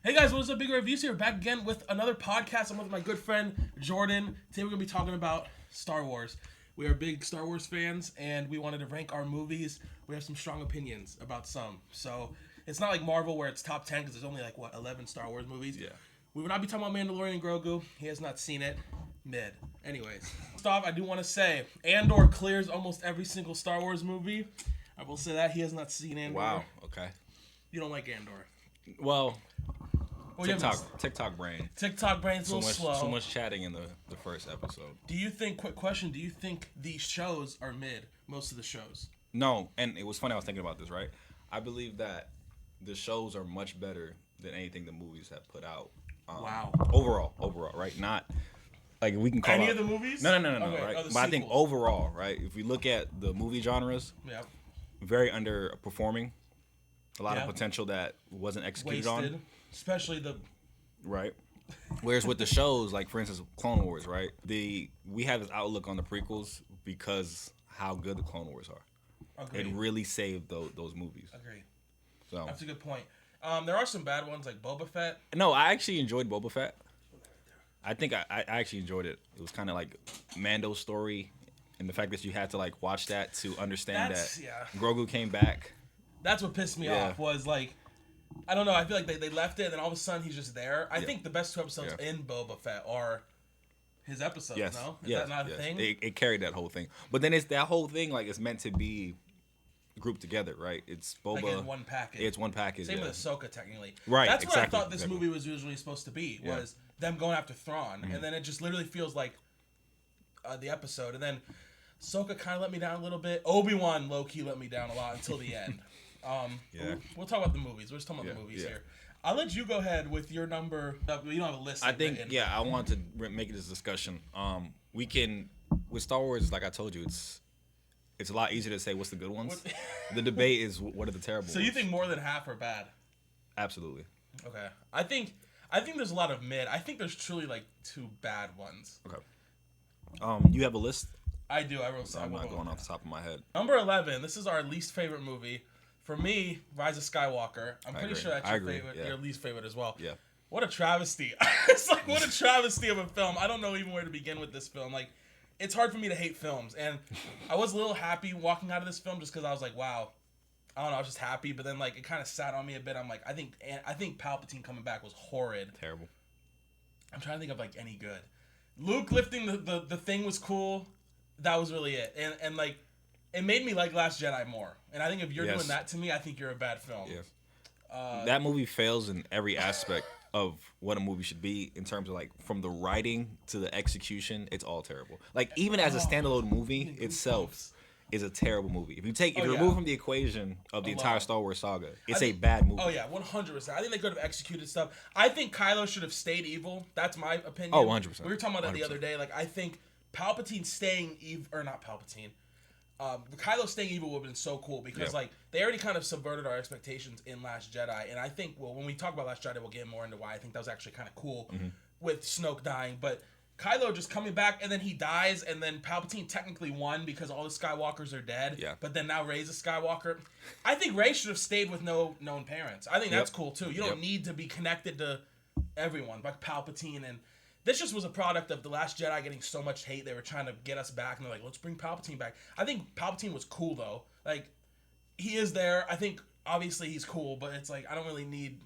Hey guys, what's up? Big Reviews here, back again with another podcast. I'm with my good friend Jordan. Today we're gonna be talking about Star Wars. We are big Star Wars fans, and we wanted to rank our movies. We have some strong opinions about some. So it's not like Marvel where it's top 10 because there's only 11 Star Wars movies. Yeah. We will not be talking about Mandalorian and Grogu. He has not seen it. Mid. Anyways, first off, I do want to say Andor clears almost every single Star Wars movie. I will say that he has not seen Andor. Wow. Okay. You don't like Andor. Well, Well, TikTok brain. TikTok brain's a little slow. So much chatting in the first episode. Do you think, quick question, do you think these shows are mid, most of the shows? No, and it was funny, I was thinking about this, right? I believe that the shows are much better than anything the movies have put out. Wow. Overall, right? Not, like, we can call Any out, of the movies? No, Okay. right? Oh, but I think overall, right, if we look at the movie genres, Yeah. very underperforming. A lot of potential that wasn't executed Wasted. on. Especially the... Right. Whereas with the shows, like for instance, Clone Wars, right? We have this outlook on the prequels because how good the Clone Wars are. Agreed. It really saved those movies. Agreed. So That's a good point. There are some bad ones like Boba Fett. no, I actually enjoyed Boba Fett. I think I actually enjoyed it. It was kind of like Mando's story, and the fact that you had to like watch that to understand that Grogu came back. That's what pissed me off was like, I don't know. I feel like they left it, and then all of a sudden he's just there. I think the best two episodes in Boba Fett are his episodes. Yes. No, is that not a thing? It carried that whole thing, but then it's that whole thing like it's meant to be grouped together, right? It's Boba. Like in one package. It's one package. Same with Ahsoka, technically. Right. That's what I thought this exactly. movie was usually supposed to be. Was them going after Thrawn, and then it just literally feels like the episode, and then Ahsoka kind of let me down a little bit. Obi-Wan low key let me down a lot until the end. We'll talk about the movies. We're just talking about the movies here. I'll let you go ahead with your number. You don't have a list. I think, I want to make this discussion. We can, with Star Wars, like I told you, it's a lot easier to say what's the good ones. The debate is what are the terrible ones. So you think more than half are bad? Absolutely. Okay. I think there's a lot of mid. I think there's truly like two bad ones. Okay. You have a list? I do. I wrote some. I'm not going off the top of my head. Number 11. This is our least favorite movie. For me, Rise of Skywalker. I'm pretty sure that's your favorite, your least favorite as well. Yeah. What a travesty. It's like, what a travesty of a film. I don't know even where to begin with this film. Like, it's hard for me to hate films. And I was a little happy walking out of this film just because I was like, wow. I don't know, I was just happy. But then, like, it kind of sat on me a bit. I'm like, I think Palpatine coming back was horrid. Terrible. I'm trying to think of, like, any good. Luke lifting the thing was cool. That was really it. And like, it made me like Last Jedi more. And I think if you're doing that to me, I think you're a bad film. Yes. That movie fails in every aspect of what a movie should be in terms of like from the writing to the execution. It's all terrible. Like even as a standalone movie itself is a terrible movie. If you remove from the equation of the entire Star Wars saga, it's a bad movie. Oh yeah, 100%. I think they could have executed stuff. I think Kylo should have stayed evil. That's my opinion. Oh, 100%. We were talking about that the other day. Like I think Palpatine staying evil, or not Palpatine. Kylo staying evil would have been so cool because like they already kind of subverted our expectations in Last Jedi, and I think when we talk about Last Jedi, we'll get more into why I think that was actually kind of cool with Snoke dying, but Kylo just coming back and then he dies, and then Palpatine technically won because all the Skywalkers are dead. Yeah. But then now Rey's a Skywalker. I think Rey should have stayed with no known parents. I think that's cool too. You don't need to be connected to everyone like Palpatine and. This just was a product of The Last Jedi getting so much hate. They were trying to get us back, and they're like, let's bring Palpatine back. I think Palpatine was cool, though. Like, he is there. I think, obviously, he's cool, but it's like, I don't really need,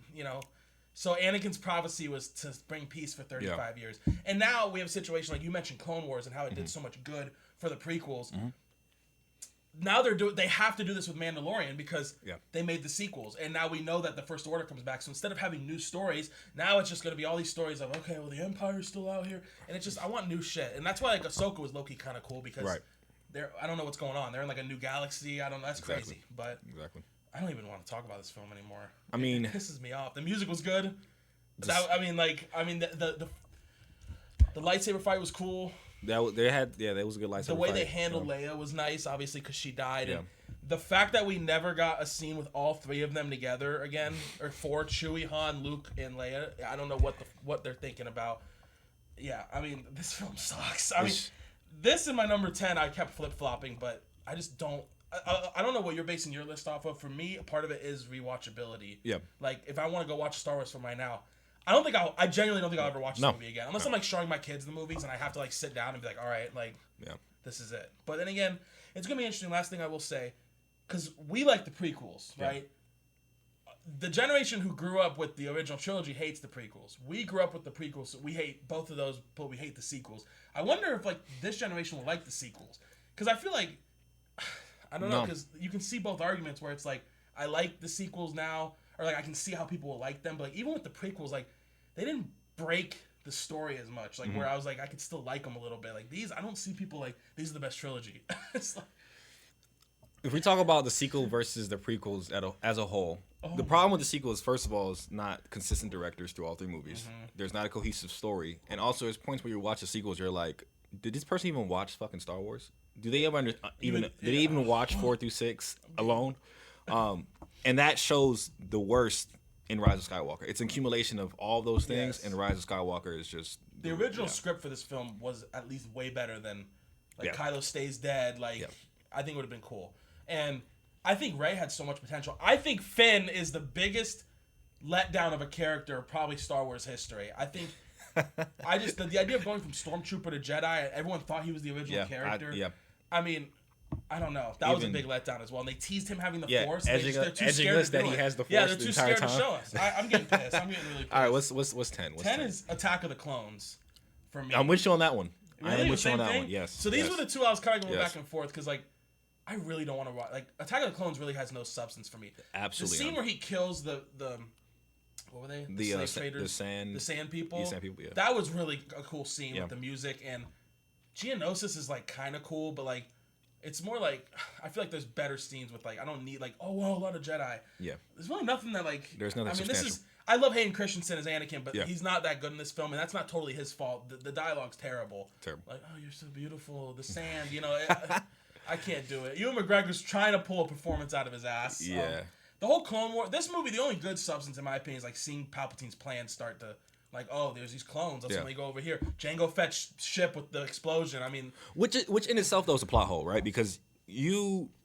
So Anakin's prophecy was to bring peace for 35 years. And now we have a situation, like you mentioned Clone Wars and how it did so much good for the prequels. Now they have to do this with Mandalorian because they made the sequels, and now we know that the First Order comes back. So instead of having new stories, now it's just going to be all these stories of okay, well the Empire's still out here, and it's just I want new shit, and that's why like Ahsoka was low-key kind of cool because I don't know what's going on. They're in like a new galaxy. I don't know. That's crazy, but I don't even want to talk about this film anymore. I mean, it pisses me off. The music was good. The lightsaber fight was cool. That was a good lightsaber fight. The way they handled Leia was nice, obviously, because she died. And the fact that we never got a scene with all three of them together again, or four, Chewie, Han, Luke, and Leia, I don't know what they're thinking about. Yeah, I mean, this film sucks. I mean, this in my number 10, I kept flip-flopping, but I just don't... I don't know what you're basing your list off of. For me, part of it is rewatchability. Yeah. Like, if I want to go watch a Star Wars film right now, I genuinely don't think I'll ever watch the movie again. Unless I'm, like, showing my kids the movies and I have to, like, sit down and be like, all right, like, this is it. But then again, it's going to be interesting. Last thing I will say, because we like the prequels, right? The generation who grew up with the original trilogy hates the prequels. We grew up with the prequels, so we hate both of those, but we hate the sequels. I wonder if, like, this generation will like the sequels. Because I feel like, I don't know, because you can see both arguments where it's like, I like the sequels now, or like I can see how people will like them, but like, even with the prequels, like, they didn't break the story as much. Like, where I was like, I could still like them a little bit. Like, these, I don't see people like, these are the best trilogy. It's like, if we talk about the sequel versus the prequels as a whole, the problem with the sequel is, first of all, is not consistent directors through all three movies. There's not a cohesive story. And also, there's points where you watch the sequels, you're like, did this person even watch fucking Star Wars? Do they ever did they even watch 4 through 6 alone? And that shows the worst in Rise of Skywalker. It's an accumulation of all those things, and Rise of Skywalker is just... The original script for this film was at least way better than, like, Kylo stays dead. Like, I think it would have been cool. And I think Rey had so much potential. I think Finn is the biggest letdown of a character, probably Star Wars history. I think... I just... The idea of going from Stormtrooper to Jedi, everyone thought he was the original character. I mean... I don't know. That was a big letdown as well. And they teased him having the Force. They're too scared to do it. He has the Force. Yeah, they're too scared to show us. I'm getting pissed. I'm getting really pissed. All right, what's 10? 10 is Attack of the Clones for me. I'm with you on that one. Really? I am with you on that one. Yes. So these were the two I was kind of going back and forth because, like, I really don't want to watch. Like, Attack of the Clones really has no substance for me. Absolutely. The scene where he kills the what were they? The slave traders, the sand people. The sand people. Yeah. That was really a cool scene with the music, and Geonosis is like kind of cool, but like. It's more like, I feel like there's better scenes with, like, I don't need, like, a lot of Jedi. Yeah. There's really nothing that, like... There's nothing substantial. I love Hayden Christensen as Anakin, but he's not that good in this film, and that's not totally his fault. The dialogue's terrible. Like, oh, you're so beautiful. The sand, you know. I can't do it. Ewan McGregor's trying to pull a performance out of his ass. Yeah. The whole Clone War... This movie, the only good substance, in my opinion, is, like, seeing Palpatine's plans start to... Like, oh, there's these clones. Let's only go over here. Jango Fett's ship with the explosion. I mean... Which in itself, though, is a plot hole, right? Because...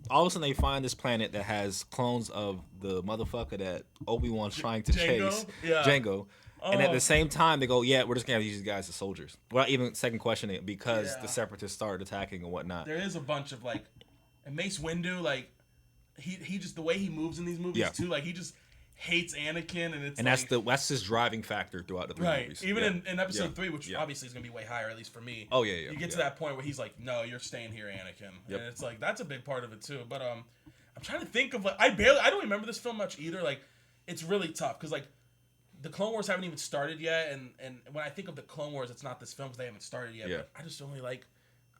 all of a sudden they find this planet that has clones of the motherfucker that Obi-Wan's trying to chase, Jango. And at the same time, they go, we're just going to use these guys as soldiers. Without even second questioning it because the Separatists started attacking and whatnot. There is a bunch of, like, and Mace Windu, like, he just, the way he moves in these movies, too, like, he just hates Anakin, and it's that's his driving factor throughout the three movies. Even in episode 3, which obviously is going to be way higher, at least for me. Oh, yeah. You get to that point where he's like, no, you're staying here, Anakin. And it's like, that's a big part of it, too. But I'm trying to think of, like, I don't remember this film much either. Like, it's really tough, because, like, the Clone Wars haven't even started yet, and when I think of the Clone Wars, it's not this film, because they haven't started yet. But I just don't really like...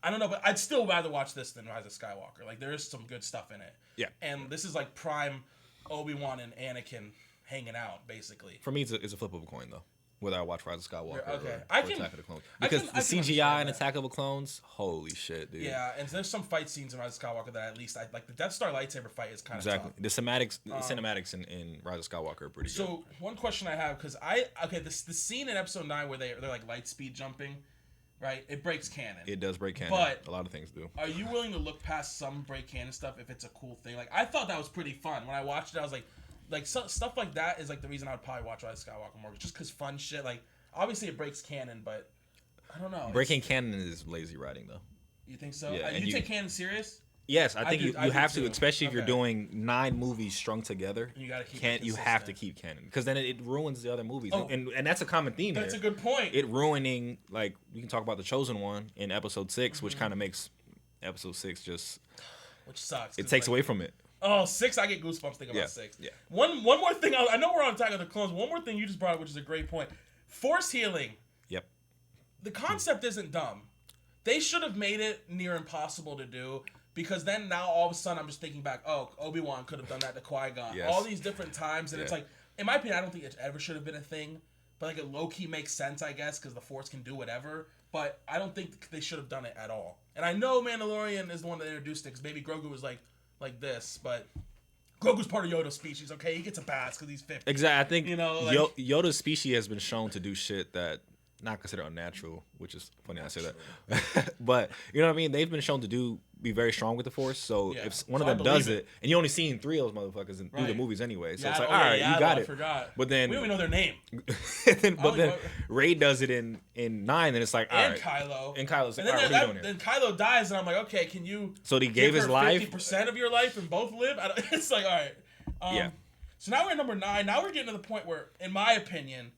I don't know, but I'd still rather watch this than Rise of Skywalker. Like, there is some good stuff in it. Yeah. And this is, like, prime Obi-Wan and Anakin hanging out, basically. For me, it's a flip of a coin, though. Whether I watch Rise of Skywalker or Attack of the Clones. Because the CGI in Attack of the Clones, holy shit, dude. Yeah, and there's some fight scenes in Rise of Skywalker that at least I like. The Death Star lightsaber fight is kind of tough. The cinematics in Rise of Skywalker are pretty good. So one question I have, because the scene in Episode 9 where they're like light speed jumping, right? It breaks canon. It does break canon. But a lot of things do. Are you willing to look past some break canon stuff if it's a cool thing? Like, I thought that was pretty fun. When I watched it, I was like stuff like that is like the reason I would probably watch Rise of Skywalker more, just because fun shit. Like, obviously it breaks canon, but I don't know. Breaking canon is lazy writing, though. You think so? Yeah, you take canon serious? Yes, I think you have to, especially if you're doing 9 movies strung together. And you gotta keep you have to keep canon, because then it ruins the other movies. Oh, and that's a common theme. That's a good point. It ruining, like, we can talk about the Chosen One in Episode 6, which kind of makes Episode 6 just, which sucks. It takes away from it. Oh, 6, I get goosebumps thinking about 6. Yeah. One more thing, I know we're on Attack of the Clones. One more thing you just brought up, which is a great point. Force healing. Yep. The concept isn't dumb. They should have made it near impossible to do, because then now all of a sudden I'm just thinking back, oh, Obi-Wan could have done that to Qui-Gon. Yes. All these different times, and it's like, in my opinion, I don't think it ever should have been a thing, but like it low-key makes sense, I guess, because the Force can do whatever, but I don't think they should have done it at all. And I know Mandalorian is the one that introduced it, because Baby Grogu was like this, but Grogu's part of Yoda's species, okay? He gets a pass because he's 50. Exactly. I think Yoda's species has been shown to do shit that not considered unnatural, which is funny I say that. But, you know what I mean? They've been shown to do be very strong with the Force. So Yeah. if one So of I them does believe it, and you only seen 3 of those motherfuckers through the Right. movies anyway, so Yeah, it's like, oh, all yeah, right, yeah, you got I it. forgot. But then we don't even know their name. but then Rey does it in 9, and it's like, all And right. Kylo. And Kylo's like, And then, all right, what are you doing then here? Kylo dies, and I'm like, okay, can you? So he gave give his her life. 50% of your life and both live. It's like, all right. Yeah. So now we're at number 9. Now we're getting to the point where, in my opinion,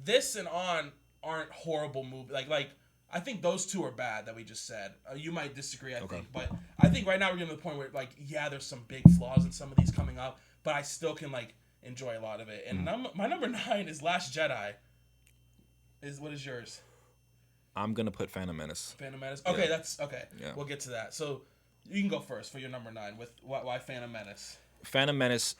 this and on aren't horrible movies. Like I think those two are bad that we just said. You might disagree, I think, but I think right now we're getting to the point where, like, yeah, there's some big flaws in some of these coming up, but I still can like enjoy a lot of it. And my number 9 is Last Jedi. What is yours? I'm gonna put Phantom Menace. Phantom Menace. Okay, Yeah. that's okay. Yeah. We'll get to that. So you can go first for your number 9 with why Phantom Menace. Phantom Menace.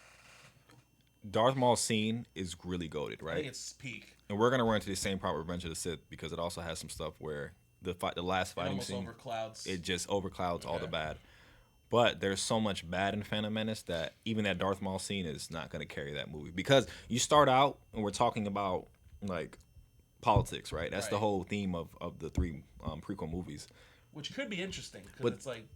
Darth Maul's scene is really goated, right? I think it's peak. And we're gonna run into the same part with Revenge of the Sith because it also has some stuff where the last fighting almost scene overclouds. it just overclouds all the bad. But there's so much bad in Phantom Menace that even that Darth Maul scene is not gonna carry that movie because you start out and we're talking about like politics, right? That's the whole theme of the 3 prequel movies. Which could be interesting because it's like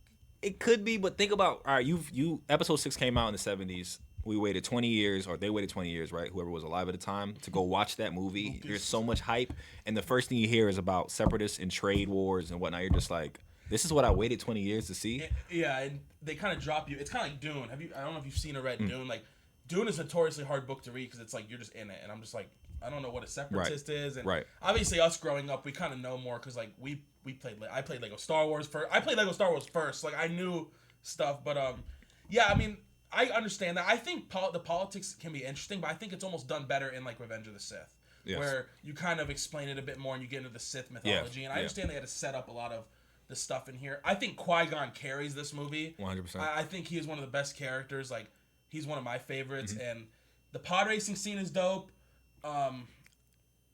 it could be, but think about all right. You episode 6 came out in the 70s. We waited 20 years, or they waited 20 years, right? Whoever was alive at the time to go watch that movie. There's so much hype, and the first thing you hear is about separatists and trade wars and whatnot. You're just like, this is what I waited 20 years to see. Yeah, and they kind of drop you. It's kind of like Dune. I don't know if you've seen or read Dune. Like Dune is a notoriously hard book to read because it's like you're just in it, and I'm just like, I don't know what a separatist is, and obviously us growing up, we kind of know more because like I played Lego Star Wars first. I played Lego Star Wars first. Like I knew stuff, but yeah, I mean. I understand that. I think the politics can be interesting, but I think it's almost done better in like Revenge of the Sith, where you kind of explain it a bit more and you get into the Sith mythology. And I understand they had to set up a lot of the stuff in here. I think Qui-Gon carries this movie. 100%. I think he is one of the best characters. Like he's one of my favorites, and the pod racing scene is dope.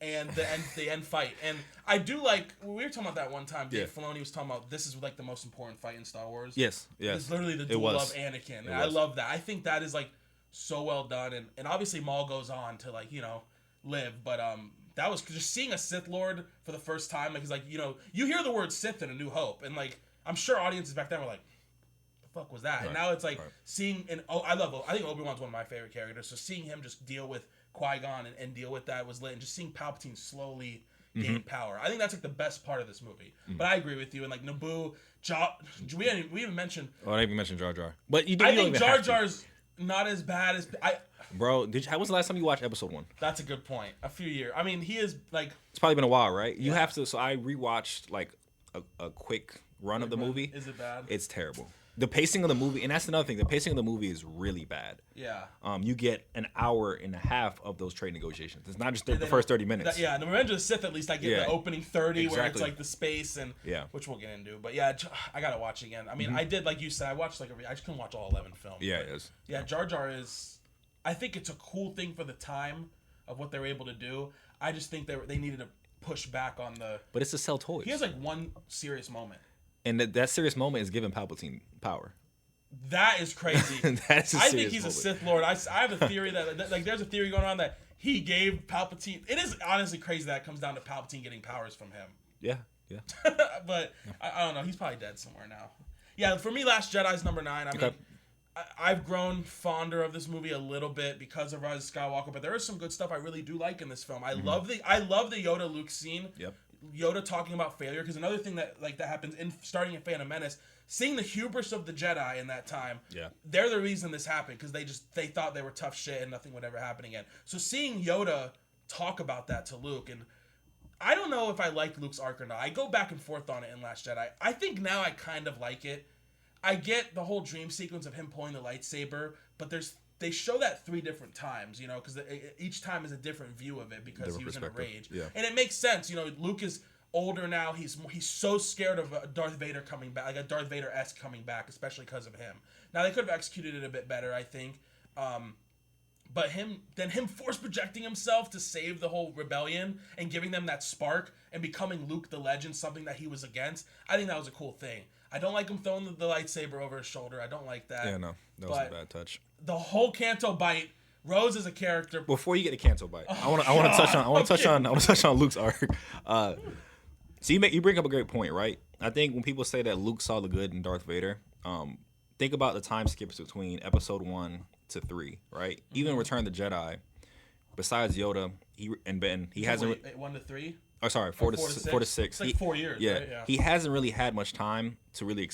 And the end fight. And I do like, we were talking about that one time, Dave Filoni was talking about this is like the most important fight in Star Wars. Yes. It's literally the duel of Anakin. And I love that. I think that is like so well done. And obviously Maul goes on to like, live. But that was just seeing a Sith Lord for the first time. Like, he's like, you hear the word Sith in A New Hope. And like, I'm sure audiences back then were like, the fuck was that? Right. And now it's like seeing, I think Obi-Wan's one of my favorite characters. So seeing him just deal with Qui-Gon and deal with that was lit, and just seeing Palpatine slowly gain power. I think that's like the best part of this movie. But I agree with you. And like Naboo, we even mentioned. Oh, I didn't even mention Jar Jar. But you I think Jar Jar's not as bad as Bro, when was the last time you watched episode 1? That's a good point. A few years. I mean, he is like. It's probably been a while, right? You have to. So I rewatched like a quick run of the movie. Is it bad? It's terrible. The pacing of the movie, and that's another thing. The pacing of the movie is really bad. Yeah. You get an hour and a half of those trade negotiations. It's not just the first 30 minutes. In the Revenge of the Sith, at least I get the opening 30 where it's like the space and which we'll get into. But yeah, I gotta watch again. I mean, I did like you said. I watched I just couldn't watch all 11 films. Yeah, it is. Yeah, Jar Jar is. I think it's a cool thing for the time of what they were able to do. I just think they needed to push back on the. But it's to sell toys. He has like one serious moment. And that serious moment is giving Palpatine power. That is crazy. I think he's a Sith Lord. I have a theory that like there's a theory going on that he gave Palpatine. It is honestly crazy that it comes down to Palpatine getting powers from him. Yeah. But I don't know. He's probably dead somewhere now. Yeah, for me, Last Jedi's number 9. I mean, I've grown fonder of this movie a little bit because of Rise of Skywalker, but there is some good stuff I really do like in this film. I love the Yoda Luke scene. Yep. Yoda talking about failure, because another thing that happens starting in Phantom Menace, seeing the hubris of the Jedi in that time. Yeah. They're the reason this happened, because they thought they were tough shit and nothing would ever happen again. So seeing Yoda talk about that to Luke, and I don't know if I liked Luke's arc or not. I go back and forth on it in Last Jedi. I think now I kind of like it. I get the whole dream sequence of him pulling the lightsaber, but they show that 3 different times, because each time is a different view of it because he was in a rage. Yeah. And it makes sense. Luke is older now. He's so scared of Darth Vader coming back, like a Darth Vader-esque coming back, especially because of him. Now, they could have executed it a bit better, I think. But him force projecting himself to save the whole rebellion and giving them that spark and becoming Luke the Legend, something that he was against, I think that was a cool thing. I don't like him throwing the lightsaber over his shoulder. I don't like that. Yeah, no. That was a bad touch. The whole Canto Bite, Rose as a character. Before you get to Canto Bite, I want to touch on Luke's arc. So you bring up a great point, right? I think when people say that Luke saw the good in Darth Vader, think about the time skips between Episode 1 to 3, right? Even Return of the Jedi, besides Yoda, and Ben, he hasn't. 1 to 3. Oh, sorry, 4 to 6. It's like 4 years. Yeah, right? he hasn't really had much time to really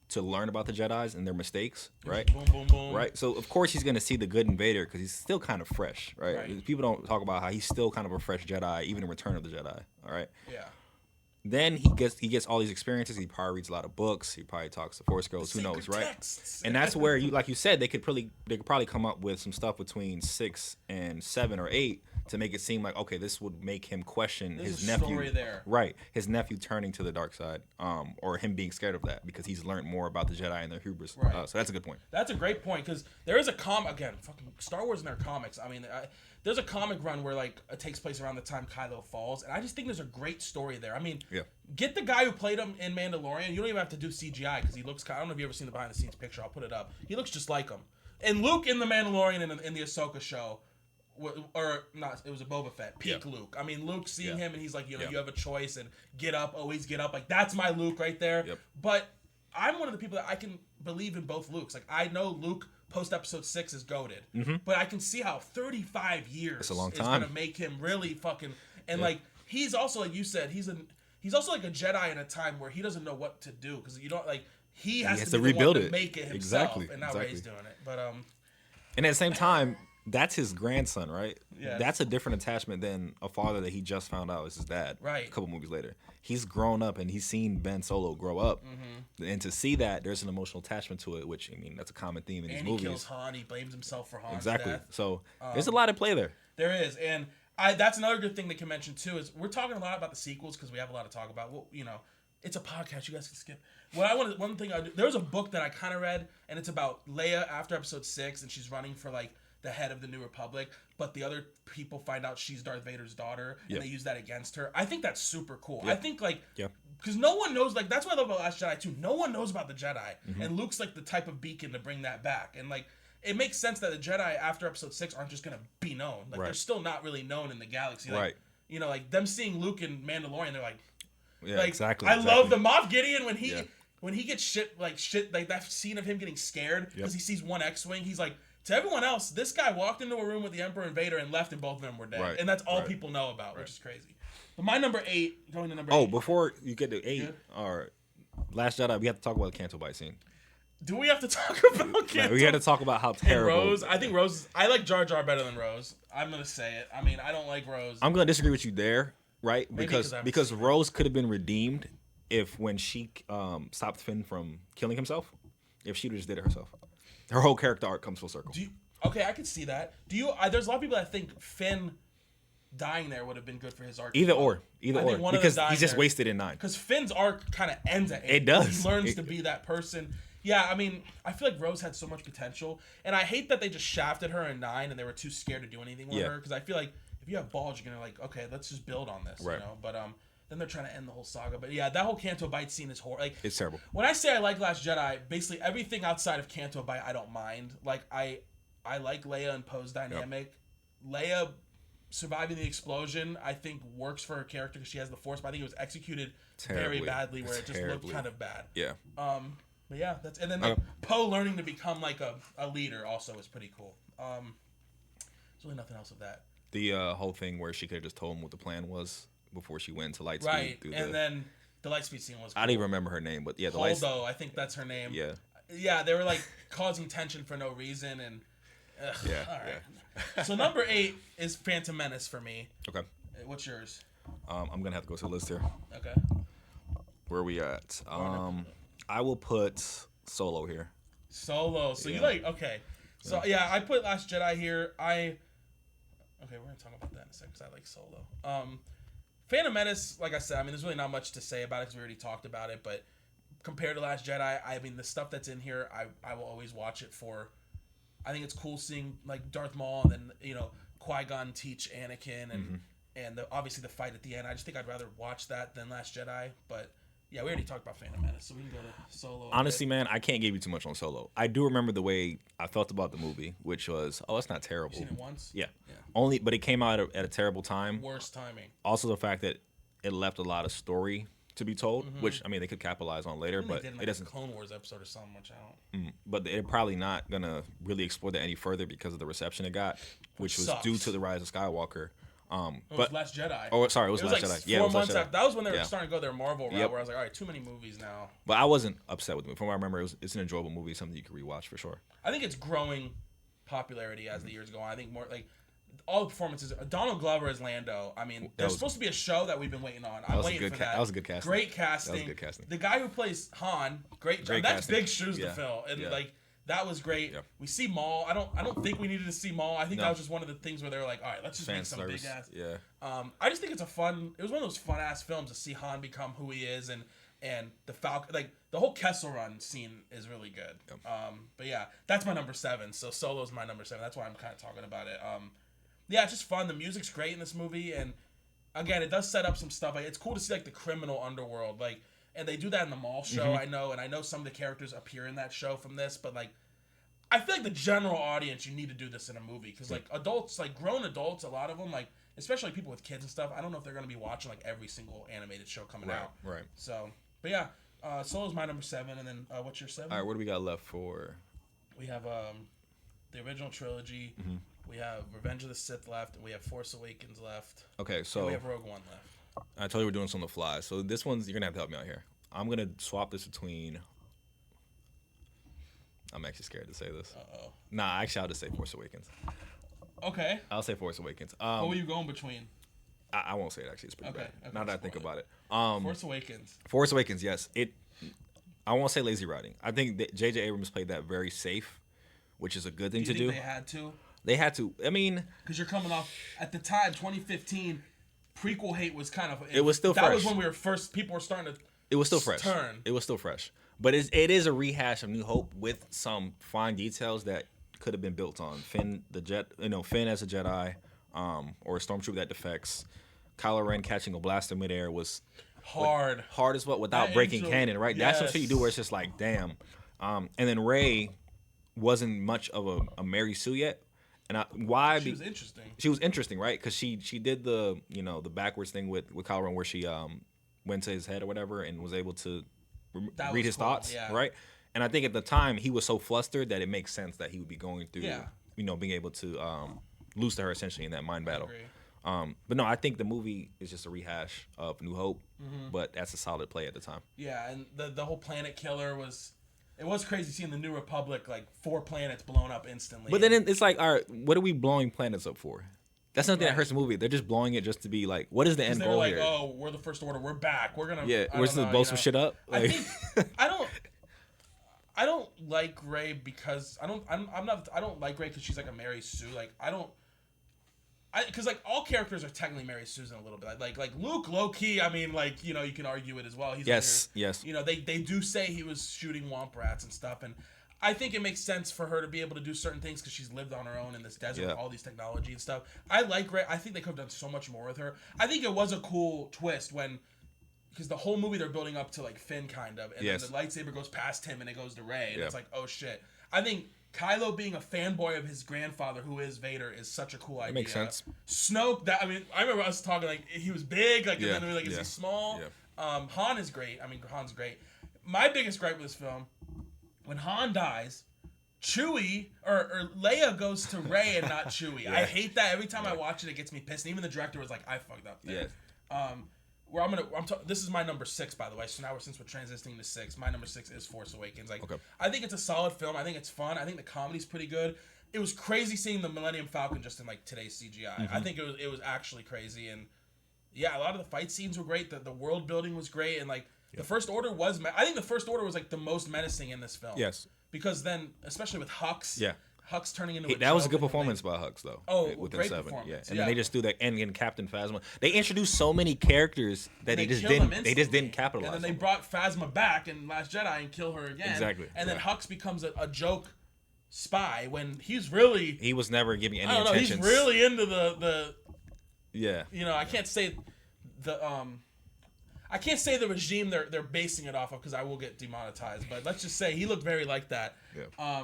to learn about the Jedi's and their mistakes, right? Boom, boom, boom. Right. So of course he's gonna see the good in Vader because he's still kind of fresh, right? People don't talk about how he's still kind of a fresh Jedi, even in Return of the Jedi. All right. Yeah. Then he gets all these experiences. He probably reads a lot of books. He probably talks to Force Girls. Who knows, right? Texts. And that's where like you said, they could probably come up with some stuff between 6 and 7 or 8 to make it seem like, okay, this would make him question his nephew. Story there. Right, his nephew turning to the dark side, or him being scared of that because he's learned more about the Jedi and their hubris. Right. So that's a good point. That's a great point because there is a again, fucking Star Wars and their comics. I mean, there's a comic run where like it takes place around the time Kylo falls, and I just think there's a great story there. I mean, get the guy who played him in Mandalorian. You don't even have to do CGI because he looks. I don't know if you ever seen the behind the scenes picture. I'll put it up. He looks just like him. And Luke in the Mandalorian and in the Ahsoka show. Or not, it was a Boba Fett. Peak Luke. I mean, Luke seeing him and he's like, you have a choice and get up, always get up. Like, that's my Luke right there. Yep. But I'm one of the people that I can believe in both Lukes. Like, I know Luke post episode 6 is goated. But I can see how 35 years it's a long is time. going to make him really fucking. And like, he's also, like you said, he's also like a Jedi in a time where he doesn't know what to do. Because you don't, like, he has to be rebuild the one to make it himself. Exactly. And now Rey's doing it. But, and at the same time, that's his grandson, right? Yeah. That's a different attachment than a father that he just found out is his dad. Right. A couple movies later. He's grown up and he's seen Ben Solo grow up. And to see that, there's an emotional attachment to it, which, I mean, that's a common theme in these movies. And he kills Han. He blames himself for Han's Exactly. death. So there's a lot at play there. There is. And that's another good thing they can mention, too, is we're talking a lot about the sequels because we have a lot to talk about. Well, it's a podcast. You guys can skip. One thing there was a book that I kind of read, and it's about Leia after episode 6, and she's running for, like, the head of the New Republic, but the other people find out she's Darth Vader's daughter, and they use that against her. I think that's super cool. I think, like, because no one knows, like, that's what I love about Last Jedi, too. No one knows about the Jedi, and Luke's, like, the type of beacon to bring that back. And, like, it makes sense that the Jedi, after episode 6, aren't just going to be known. Like, they're still not really known in the galaxy. Like, like, them seeing Luke in Mandalorian, they're like, exactly. I love the Moff Gideon when he gets shit, like, that scene of him getting scared because he sees one X-Wing, he's like, to everyone else, this guy walked into a room with the Emperor and Vader and left, and both of them were dead. Right. And that's all people know about, which is crazy. But my number 8, going to number 8. Oh, before you get to 8, or Last Jedi, we have to talk about the Canto Bite scene. Do we have to talk about Canto? We had to talk about how terrible. And Rose, I think Rose, I like Jar Jar better than Rose. I'm going to say it. I mean, I don't like Rose. I'm going to disagree with you there, right? Maybe because Rose could have been redeemed if when she stopped Finn from killing himself, if she just did it herself. Her whole character arc comes full circle. Okay, I could see that. There's a lot of people that think Finn dying there would have been good for his arc. Either or. Because he's just wasted in 9. Because Finn's arc kind of ends at 8. It does. He learns to be that person. Yeah, I mean, I feel like Rose had so much potential. And I hate that they just shafted her in 9 and they were too scared to do anything with her. Because I feel like if you have balls, you're going to like, okay, let's just build on this. Right. But then they're trying to end the whole saga. But yeah, that whole Canto Bite scene is horrible. Like, it's terrible. When I say I like Last Jedi, basically everything outside of Canto Bite I don't mind. Like, I like Leia and Poe's dynamic. Leia surviving the explosion, I think, works for her character because she has the Force, but I think it was executed very badly where it just looked kind of bad. Yeah. But yeah, and then like, Poe learning to become like a leader also is pretty cool. There's really nothing else of that. The whole thing where she could have just told him what the plan was before she went to Lightspeed. Right, and then the Lightspeed scene was cool. I don't even remember her name, but yeah, the Holdo, I think that's her name. Yeah. Yeah, they were like causing tension for no reason, and all right. Yeah. So number 8 is Phantom Menace for me. Okay. What's yours? I'm gonna have to go to the list here. Okay. Where are we at? I will put Solo here. Solo. So you like So yeah, I put Last Jedi here. Okay, we're gonna talk about that in a second because I like Solo. Phantom Menace, like I said, I mean, there's really not much to say about it because we already talked about it. But compared to Last Jedi, I mean, the stuff that's in here, I will always watch it for. I think it's cool seeing like Darth Maul and then Qui-Gon teach Anakin and obviously the fight at the end. I just think I'd rather watch that than Last Jedi. But yeah, we already talked about Phantom Menace, so we can go to Solo. Honestly, man, I can't give you too much on Solo. I do remember the way I felt about the movie, which was, it's not terrible. You seen it once? Yeah. But it came out at a terrible time. Worst timing. Also, the fact that it left a lot of story to be told, which I mean they could capitalize on later, but they did, it doesn't. A Clone Wars episode or something, which I don't. But they're probably not gonna really explore that any further because of the reception it got, which was due to the Rise of Skywalker. It was Last Jedi. Oh, sorry, it was Last like Jedi. Yeah, 4 months after. That was when they were Yeah. starting to go their Marvel route, where I was like, all right, too many movies now. But I wasn't upset with it. From what I remember, it's an enjoyable movie, something you can rewatch for sure. I think it's growing popularity as the years go on. I think more like all the performances. Donald Glover as Lando. I mean, there's supposed to be a show that we've been waiting on. I'm waiting for that. That was a good casting. Great casting. That was good casting. The guy who plays Han, great job. That's big shoes to fill, and like. That was great. Yeah. We see Maul. I don't think we needed to see Maul. I think that was just one of the things where they were like, all right, let's just make some big ass. Yeah. I just think it was one of those fun ass films to see Han become who he is, and the Falcon, like the whole Kessel Run scene is really good. Yep. But yeah, that's my number 7. So Solo's my number 7. That's why I'm kind of talking about it. Yeah, it's just fun. The music's great in this movie, and again, it does set up some stuff. Like it's cool to see like the criminal underworld, like. And they do that in the Maul show, I know, and I know some of the characters appear in that show from this, but like, I feel like the general audience, you need to do this in a movie, because like adults, like grown adults, a lot of them, like especially people with kids and stuff, I don't know if they're gonna be watching like every single animated show coming out. Right. So, but yeah, Solo's my number 7, and then what's your 7? All right, what do we got left for? We have the original trilogy. We have Revenge of the Sith left, and we have Force Awakens left. Okay, so and we have Rogue One left. I told you we're doing this on the fly. So this one's, you're going to have to help me out here. I'm going to swap this between... I'm actually scared to say this. Uh-oh. Nah, actually, I'll just say Force Awakens. Okay. I'll say Force Awakens. What were you going between? I won't say it, actually. It's pretty bad. Okay, now that I think about it. Force Awakens. Force Awakens, yes. I won't say lazy writing. I think that J.J. Abrams played that very safe, which is a good thing to do. They had to? They had to. I mean... Because you're coming off... At the time, 2015... Prequel hate was kind of... It was still fresh. That was when people were starting to... It was still fresh. Turn. It was still fresh. But it is a rehash of New Hope with some fine details that could have been built on. Finn as a Jedi, or a stormtrooper that defects. Kylo Ren catching a blaster midair was... Hard as well, without breaking canon, right? Yes. That's some shit you do where it's just like, damn. And then Rey wasn't much of a Mary Sue yet. And she was interesting. She was interesting, right? Because she did the the backwards thing with Kylo Ren, where she went to his head or whatever and was able to read his thoughts, right? And I think at the time he was so flustered that it makes sense that he would be going through, being able to lose to her essentially in that mind battle. But no, I think the movie is just a rehash of New Hope, but that's a solid play at the time. Yeah, and the whole planet killer was. It was crazy seeing the New Republic, like 4 planets blown up instantly. But then it's like, all right, what are we blowing planets up for? That's something that hurts the movie. They're just blowing it just to be like, what is the end goal here? Oh, we're the First Order. We're back. We're gonna. Yeah, we're just blow some shit up. Like... I don't like Rey because I don't like Rey because she's like a Mary Sue. Like because like all characters are technically Mary Susan a little bit. Like Luke, low key. I mean, like you can argue it as well. He's yes. They do say he was shooting womp rats and stuff, and I think it makes sense for her to be able to do certain things because she's lived on her own in this desert with all these technology and stuff. I like Rey. I think they could have done so much more with her. I think it was a cool twist because the whole movie they're building up to like Finn kind of, and then the lightsaber goes past him and it goes to Rey, and it's like, oh shit. I think Kylo being a fanboy of his grandfather, who is Vader, is such a cool idea. That makes sense. Snoke, I remember us talking like he was big, like and then we were like, is he small? Yeah. Han is great. I mean, Han's great. My biggest gripe with this film, when Han dies, Chewie or Leia goes to Rey and not Chewie. I hate that. Every time I watch it, it gets me pissed. And even the director was like, I fucked up there. This is my number 6, by the way. So now since we're transitioning to 6, my number 6 is Force Awakens. I think it's a solid film. I think it's fun. I think the comedy's pretty good. It was crazy seeing the Millennium Falcon just in like today's CGI. I think it was actually crazy, and a lot of the fight scenes were great. The world building was great, and like the First Order was. I think the First Order was like the most menacing in this film. Yes. Because then, especially with Hux. Yeah. Hux turning into that was a good performance by Hux, though. Oh, within great 7, performance. And then they just threw that and Captain Phasma. They introduced so many characters that they just didn't capitalize. And then they brought Phasma back in Last Jedi and kill her again. Exactly. And then Hux becomes a joke spy when he was never giving any intentions. He's really into the I can't say the regime they're basing it off of because I will get demonetized. But let's just say he looked very like that. Yeah.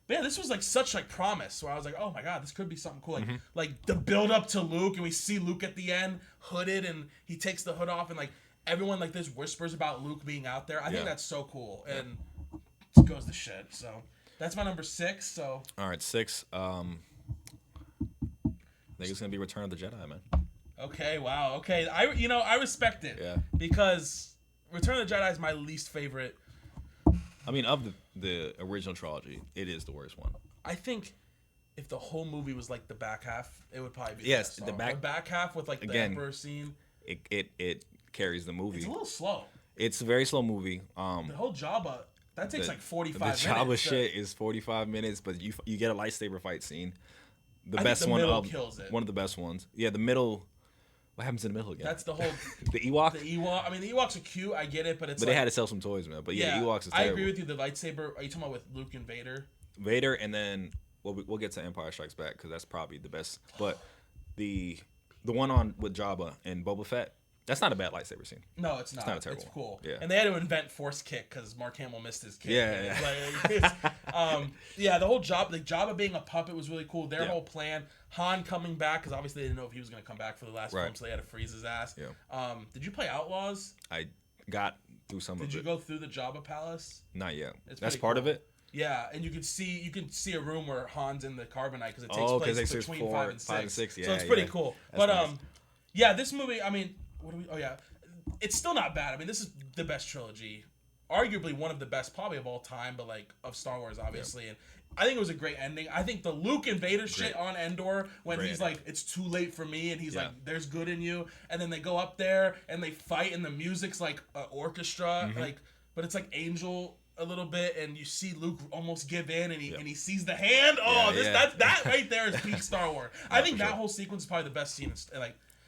But yeah, this was like such like promise where I was like, oh my god, this could be something cool. Like the build up to Luke, and we see Luke at the end hooded, and he takes the hood off, and like everyone like there's whispers about Luke being out there. I think that's so cool, and it goes to shit. So that's my number 6. So all right, 6. I think it's gonna be Return of the Jedi, man. Okay, wow. Okay, I respect it. Yeah. Because Return of the Jedi is my least favorite. I mean, of the original trilogy, it is the worst one. I think if the whole movie was like the back half, it would probably be the back half with like the Emperor scene. It carries the movie. It's a little slow. It's a very slow movie. The whole Jabba that takes like 45 minutes. The Jabba shit is 45 minutes, but you get a lightsaber fight scene. I think the middle kills it. One of the best ones. Yeah, the middle. What happens in the middle again? That's the whole the Ewok. The Ewok. I mean, the Ewoks are cute. I get it, but they had to sell some toys, man. But yeah, the Ewoks is terrible. I agree with you. The lightsaber. Are you talking about with Luke and Vader? Vader, and then we'll get to Empire Strikes Back because that's probably the best. But the one on with Jabba and Boba Fett, that's not a bad lightsaber scene. No, it's not. It's not terrible. It's cool. Yeah. And they had to invent Force Kick because Mark Hamill missed his kick. Yeah. The whole Jabba being a puppet was really cool. Their whole plan, Han coming back because obviously they didn't know if he was going to come back for the last film, so they had to freeze his ass. Yeah. Did you play Outlaws? I got through some of it. Did you go through the Jabba Palace? Not yet. That's part cool. of it. Yeah, and you can see a room where Han's in the carbonite because it takes place between 5 and 6. Yeah, so it's pretty cool. That's but nice. yeah, this movie. I mean, what do we? Oh yeah, it's still not bad. I mean, this is the best trilogy, arguably one of the best, probably of all time, but like of Star Wars, obviously. And I think it was a great ending. I think the Luke and Vader shit on Endor when he's like, "It's too late for me," and he's like, "There's good in you," and then they go up there and they fight, and the music's like an orchestra, like, but it's like Angel a little bit, and you see Luke almost give in, and he sees the hand. Oh, that right there is peak Star Wars. I think that whole sequence is probably the best scene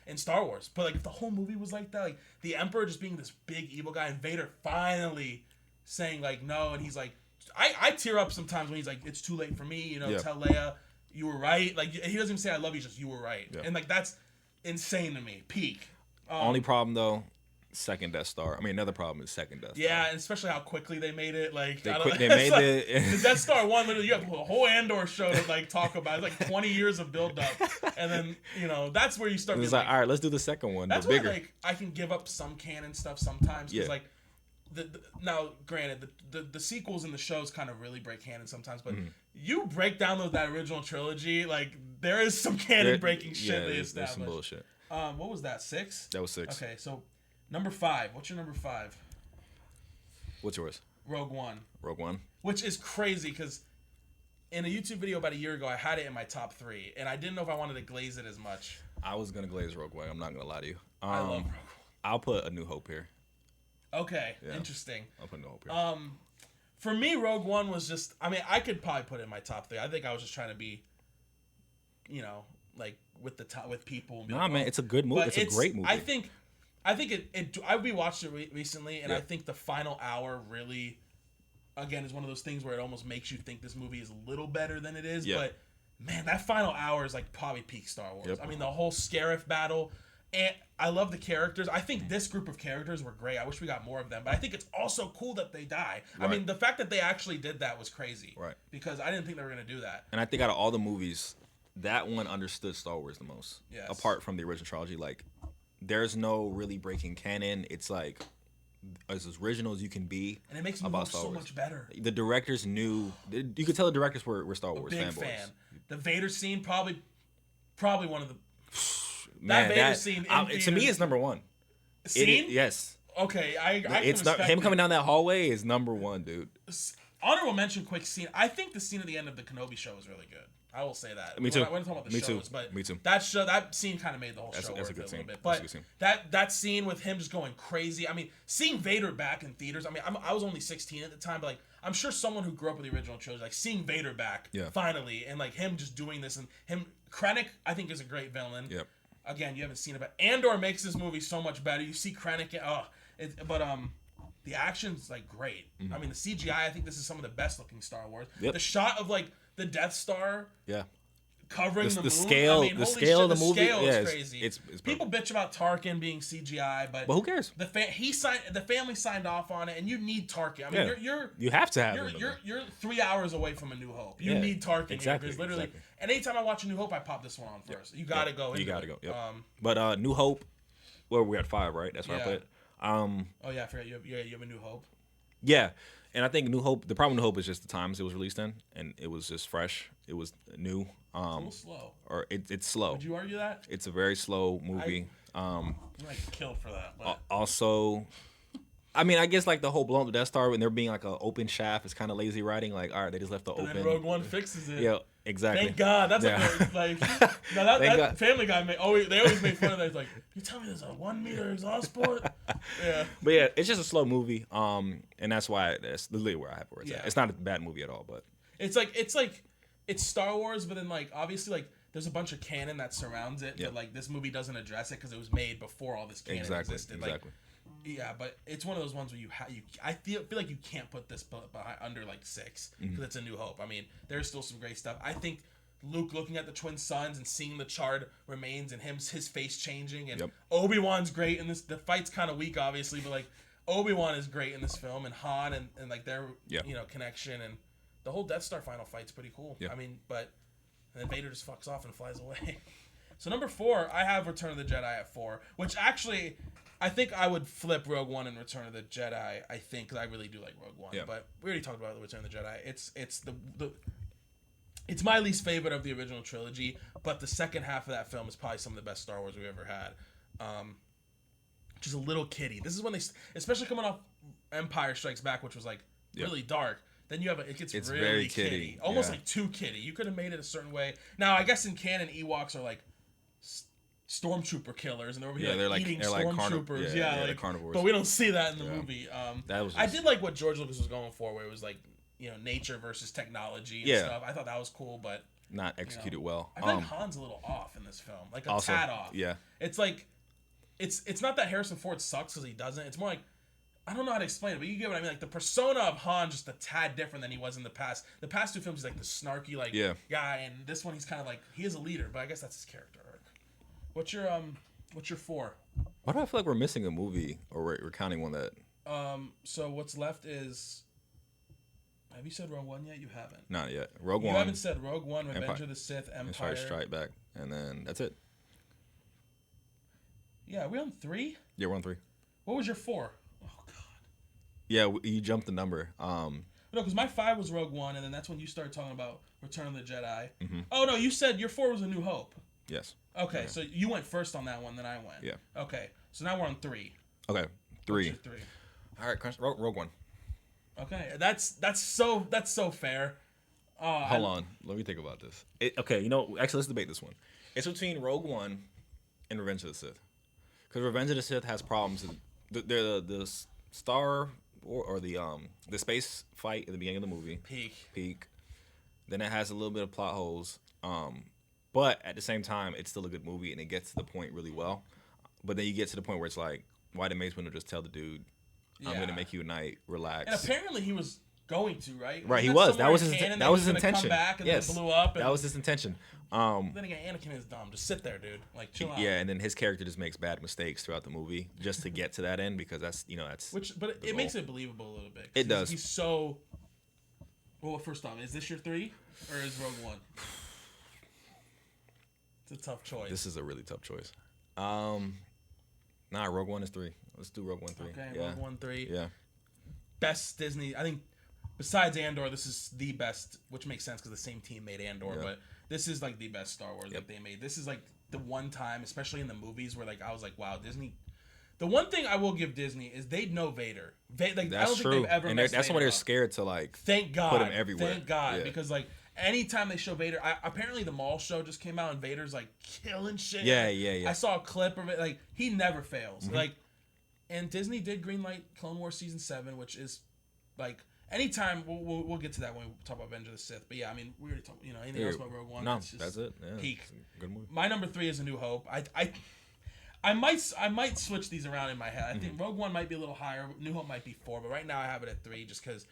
in Star Wars. But like if the whole movie was like that, like the Emperor just being this big evil guy, and Vader finally saying like no, and he's like, I tear up sometimes when he's like, "It's too late for me," tell Leia you were right. Like he doesn't even say I love you, just you were right, and like that's insane to me. Peak. Only problem though. Second Death Star. I mean, another problem is second Death Star. Yeah, and especially how quickly they made it. Like they made the Death Star 1. Literally, you have a whole Andor show to like talk about. It's like 20 years of build up, and then that's where you start. It's like, all right, let's do the second one. That's but bigger. Why, like, I can give up some canon stuff sometimes because like now, granted, the sequels and the shows kind of really break canon sometimes, but you break down that original trilogy, like there is some canon breaking shit they established. There's some bullshit. What was that? 6? That was 6. Okay, so. Number 5. What's your number 5? What's yours? Rogue One. Rogue One. Which is crazy because in a YouTube video about a year ago, I had it in my top 3, and I didn't know if I wanted to glaze it as much. I was gonna glaze Rogue One. I'm not gonna lie to you. I love Rogue One. I'll put A New Hope here. Okay, interesting. I'll put A New Hope here. For me, Rogue One was just. I mean, I could probably put it in my top 3. I think I was just trying to be, like with with people. Nah, man, it's a good movie. It's a great movie. I think I rewatched it recently, and I think the final hour really, again, is one of those things where it almost makes you think this movie is a little better than it is. But man, that final hour is like probably peak Star Wars. I mean, the whole Scarif battle, and I love the characters. I think this group of characters were great. I wish we got more of them, but I think it's also cool that they die. Right. I mean, the fact that they actually did that was crazy. Right. Because I didn't think they were gonna do that. And I think out of all the movies, that one understood Star Wars the most. Yes. Apart from the original trilogy, like. There's no really breaking canon. It's like as original as you can be. And it makes me look so much better. The directors knew. You could tell the directors were Star Wars fanboys. Big fan. The Vader scene probably one of the. Man, that Vader scene. To me, it's number 1. Scene? Yes. Okay, it's not him coming down that hallway is number 1, dude. Honorable mention, quick scene. I think the scene at the end of the Kenobi show is really good. I will say that. Me too. We're not talking about the shows, but me too. That scene kind of made the whole show worth it a little bit. But that scene with him just going crazy. I mean, seeing Vader back in theaters. I mean, I was only 16 at the time, but like I'm sure someone who grew up with the original trilogy, like seeing Vader back finally, and like him just doing this, and him Krennic, I think is a great villain. Yep. Again, you haven't seen it, but Andor makes this movie so much better. You see Krennic, the action's like great. I mean, the CGI. I think this is some of the best looking Star Wars. Yep. The shot of like the Death Star. Yeah. Covering the moon. Scale, I mean, the scale of the movie is crazy. It's people bitch about Tarkin being CGI, but who cares? The family signed off on it, and you need Tarkin. I mean, you have to have. You're 3 hours away from A New Hope. You need Tarkin. Exactly. Because literally, and anytime I watch A New Hope, I pop this one on first. You gotta go. You gotta go. Yep. But New Hope, well, we're at 5, right? That's where I put it. Oh yeah, I forgot you have a New Hope. Yeah, and I think New Hope. The problem with New Hope is just the times it was released in, and it was just fresh. It was new. It's a little slow. Or it's slow. Would you argue that? It's a very slow movie. You might get killed for that. But. Also, I mean, I guess like the whole blowing up the Death Star when there being like an open shaft is kind of lazy writing. Like, all right, they just left the open. And then Rogue One fixes it. Yeah, exactly. Thank God. That's like now that Family Guy they always make fun of that. It's like, you tell me there's a 1 meter exhaust port. Yeah. But yeah, it's just a slow movie. And that's why that's literally where I have where it's at. It's not a bad movie at all, but it's Star Wars, but then like obviously like there's a bunch of canon that surrounds it, but like this movie doesn't address it because it was made before all this canon existed. Exactly. Like, yeah, but it's one of those ones where I feel like you can't put this behind under like 6 because it's a New Hope. I mean, there's still some great stuff. I think Luke looking at the twin suns and seeing the charred remains and his face changing and Obi-Wan's great in this. The fight's kind of weak, obviously, but like Obi-Wan is great in this film and Han and like their connection and the whole Death Star final fight's pretty cool. I mean, but and then Vader just fucks off and flies away. So number 4, I have Return of the Jedi at 4, which actually. I think I would flip Rogue One and Return of the Jedi. I think because I really do like Rogue One, but we already talked about the Return of the Jedi. It's my least favorite of the original trilogy, but the second half of that film is probably some of the best Star Wars we've ever had. Just a little kiddie. This is when they, especially coming off Empire Strikes Back, which was like really dark. Then you have it gets really very kiddie, almost like too kiddie. You could have made it a certain way. Now I guess in canon Ewoks are like stormtrooper killers, and they're like eating stormtroopers. They're carnivores. But we don't see that in the movie. I did like what George Lucas was going for, where it was like nature versus technology and stuff. I thought that was cool, but not executed well. I think Han's a little off in this film, like a tad off. Yeah, it's like it's not that Harrison Ford sucks because he doesn't. It's more like I don't know how to explain it, but you get what I mean. Like the persona of Han just a tad different than he was in the past. The past 2 films, he's like the snarky guy, and this one he's kind of like he is a leader, but I guess that's his character. What's your 4? Why do I feel like we're missing a movie, or we're counting one that? So what's left is. Have you said Rogue One yet? You haven't. Not yet. Rogue One. You haven't said Rogue One, Revenge of the Sith, Empire Strike Back, and then that's it. Yeah, are we on 3? Yeah, we're on 3. What was your 4? Oh God. Yeah, you jumped the number. No, because my 5 was Rogue One, and then that's when you started talking about Return of the Jedi. Mm-hmm. Oh no, you said your 4 was A New Hope. Yes. Okay, so you went first on that one, then I went. Yeah. Okay, so now we're on 3. Okay, 3. What's your 3? All right, Rogue One. Okay, that's so fair. Hold on, let me think about this. Actually, let's debate this one. It's between Rogue One and Revenge of the Sith, because Revenge of the Sith has problems. The star or the space fight at the beginning of the movie. Peak. Then it has a little bit of plot holes. But at the same time, it's still a good movie, and it gets to the point really well. But then you get to the point where it's like, why did Mace Windu just tell the dude, I'm going to make you a knight, relax? And apparently he was going to, right? Right, he was. That was his intention. Come back and then blew up. And that was his intention. Then again, Anakin is dumb. Just sit there, dude. Like, chill out. Yeah, and then his character just makes bad mistakes throughout the movie just to get to that end, because that's. But it makes it believable a little bit. It does. He's so. Well, first off, is this your 3 or is Rogue One? It's a tough choice. This is a really tough choice. Rogue One is 3. Let's do Rogue One 3. Okay, yeah. Rogue One 3. Yeah. Best Disney. I think besides Andor, this is the best, which makes sense because the same team made Andor, but this is like the best Star Wars that they made. This is like the one time, especially in the movies, where like I was like, wow, Disney. The one thing I will give Disney is they know Vader. That's I don't true. think they've ever messed that's Vader why they're up. scared to like. Thank God. Put him everywhere. Thank God, because like. Anytime they show Vader, apparently the Maul show just came out and Vader's like killing shit. Yeah. I saw a clip of it. Like he never fails. Mm-hmm. Like, and Disney did greenlight Clone Wars season 7, which is like anytime we'll get to that when we talk about Revenge of the Sith. But yeah, I mean we already talked. Anything else about Rogue One? No, that's it. Yeah, peak. Good movie. My number 3 is A New Hope. I might switch these around in my head. I think Rogue One might be a little higher. New Hope might be 4, but right now I have it at 3 just because.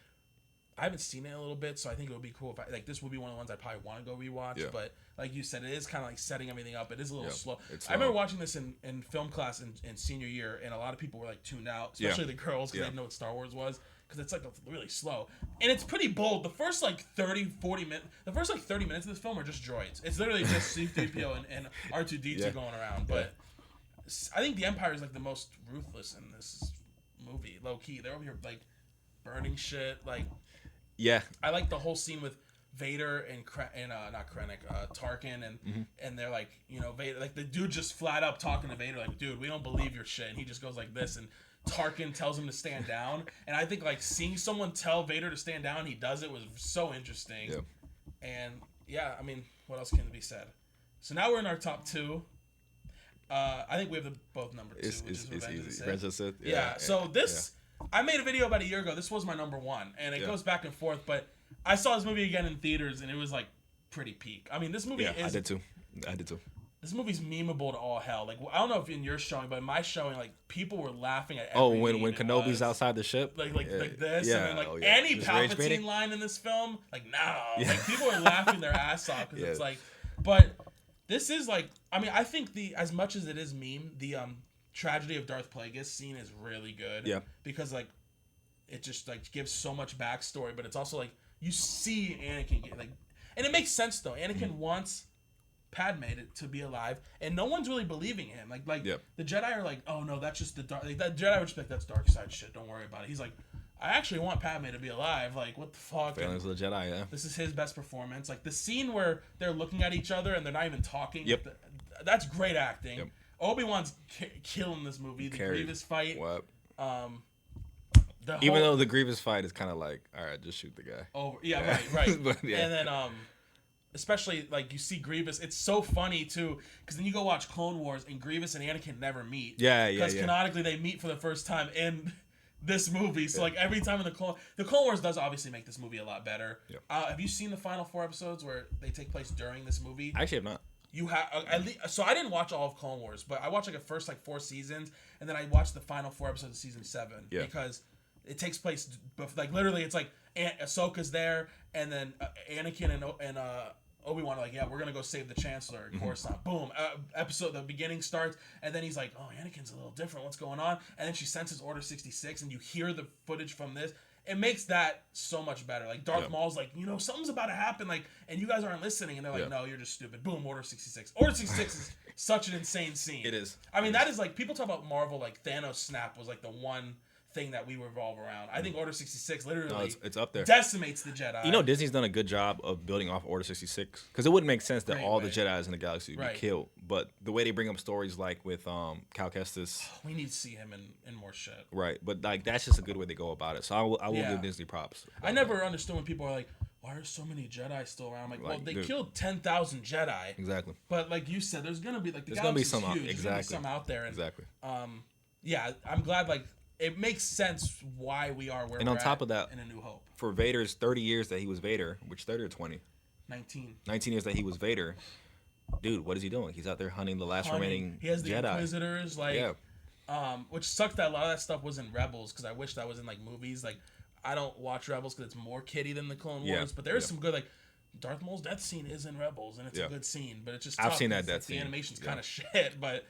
I haven't seen it in a little bit, so I think it would be cool if this would be one of the ones I probably want to go rewatch. Yeah. But like you said, it is kind of like setting everything up. It is a little slow. I remember watching this in film class in senior year, and a lot of people were like tuned out, especially the girls, because they didn't know what Star Wars was, because it's like really slow. And it's pretty bold. The first 30 minutes of this film are just droids. It's literally just C-3PO and R2-D2 going around. But I think the Empire is like the most ruthless in this movie, low key. They're over here like burning shit. Like, yeah, I like the whole scene with Vader and not Krennic, Tarkin, and they're like, you know, Vader, like the dude just flat up talking to Vader, like, dude, we don't believe your shit, and he just goes like this, and Tarkin tells him to stand down, and I think like seeing someone tell Vader to stand down, he does it, was so interesting. Yeah. And yeah, I mean, what else can be said? So now we're in our top 2. I think we have both number 2, which is Revenge of the Sith. Revenge of the Sith. Yeah. So this, I made a video about a year ago. This was my number 1, and it goes back and forth. But I saw this movie again in theaters, and it was like pretty peak. I mean, this movie is. I did too. This movie's memeable to all hell. Like, I don't know if in your showing, but in my showing, like, people were laughing at every when Kenobi's outside the ship, like this, yeah, and then like any just Palpatine line in this film, like like people are laughing their ass off because it's like, but this is like, I mean, I think as much as it is meme, the tragedy of Darth Plagueis scene is really good. Yeah, because like it just like gives so much backstory, but it's also like you see Anakin get like, and it makes sense though. Anakin wants Padme to be alive, and no one's really believing him. Like the Jedi are like, oh no, that's just the dark. Like, that Jedi would just be like, that's dark side shit. Don't worry about it. He's like, I actually want Padme to be alive. Like, what the fuck? Failings of the Jedi. Yeah. This is his best performance. Like the scene where they're looking at each other and they're not even talking. Yep. That's great acting. Yep. Obi-Wan's killing this movie. The Grievous fight. What? Even though the Grievous fight is kind of like, all right, just shoot the guy. Oh yeah, right. But, yeah. And then especially like you see Grievous, it's so funny too because then you go watch Clone Wars and Grievous and Anakin never meet. Because canonically they meet for the first time in this movie. So like every time in the Clone Wars does obviously make this movie a lot better. Yep. Have you seen the final 4 episodes where they take place during this movie? I actually have not. You have so I didn't watch all of Clone Wars, but I watched like the first like 4 seasons, and then I watched the final 4 episodes of season 7 because it takes place like literally it's like Ahsoka's there, and then Anakin and Obi-Wan are like, yeah, we're gonna go save the Chancellor at Coruscant. Boom, episode the beginning starts, and then he's like, oh, Anakin's a little different. What's going on? And then she senses Order 66, and you hear the footage from this. It makes that so much better. Like Darth Maul's like, you know, something's about to happen, like, and you guys aren't listening, and they're like, no, you're just stupid. Boom, Order 66. Order 66 is such an insane scene. It is. I mean, that is like people talk about Marvel, like Thanos snap was like the one thing that we revolve around. I think Order 66 literally it's up there. Decimates the Jedi. You know, Disney's done a good job of building off Order 66 because it wouldn't make sense that all the Jedis in the galaxy would be killed. But the way they bring up stories like with Cal Kestis, we need to see him in more shit. Right, but like that's just a good way to go about it. So I will give Disney props. I never understood when people are like, why are so many Jedi still around? I'm like, well, they killed 10,000 Jedi. Exactly. But like you said, there's gonna be like there's gonna be some huge. Exactly. There's gonna be some out there. And, exactly. Yeah, I'm glad like. It makes sense why we are where and we're on top at of that, in A New Hope. For Vader's 30 years that he was Vader, which 30 or 20? 19. 19 years that he was Vader. Dude, what is he doing? He's out there hunting the last remaining Jedi. He has the Inquisitors, like, which sucked that a lot of that stuff was in Rebels, because I wish that was in, like, movies. Like, I don't watch Rebels because it's more kiddie than the Clone Wars, but there's some good, like, Darth Maul's death scene is in Rebels, and it's a good scene, but it's just tough. I've seen that death scene. The animation's kind of shit, but...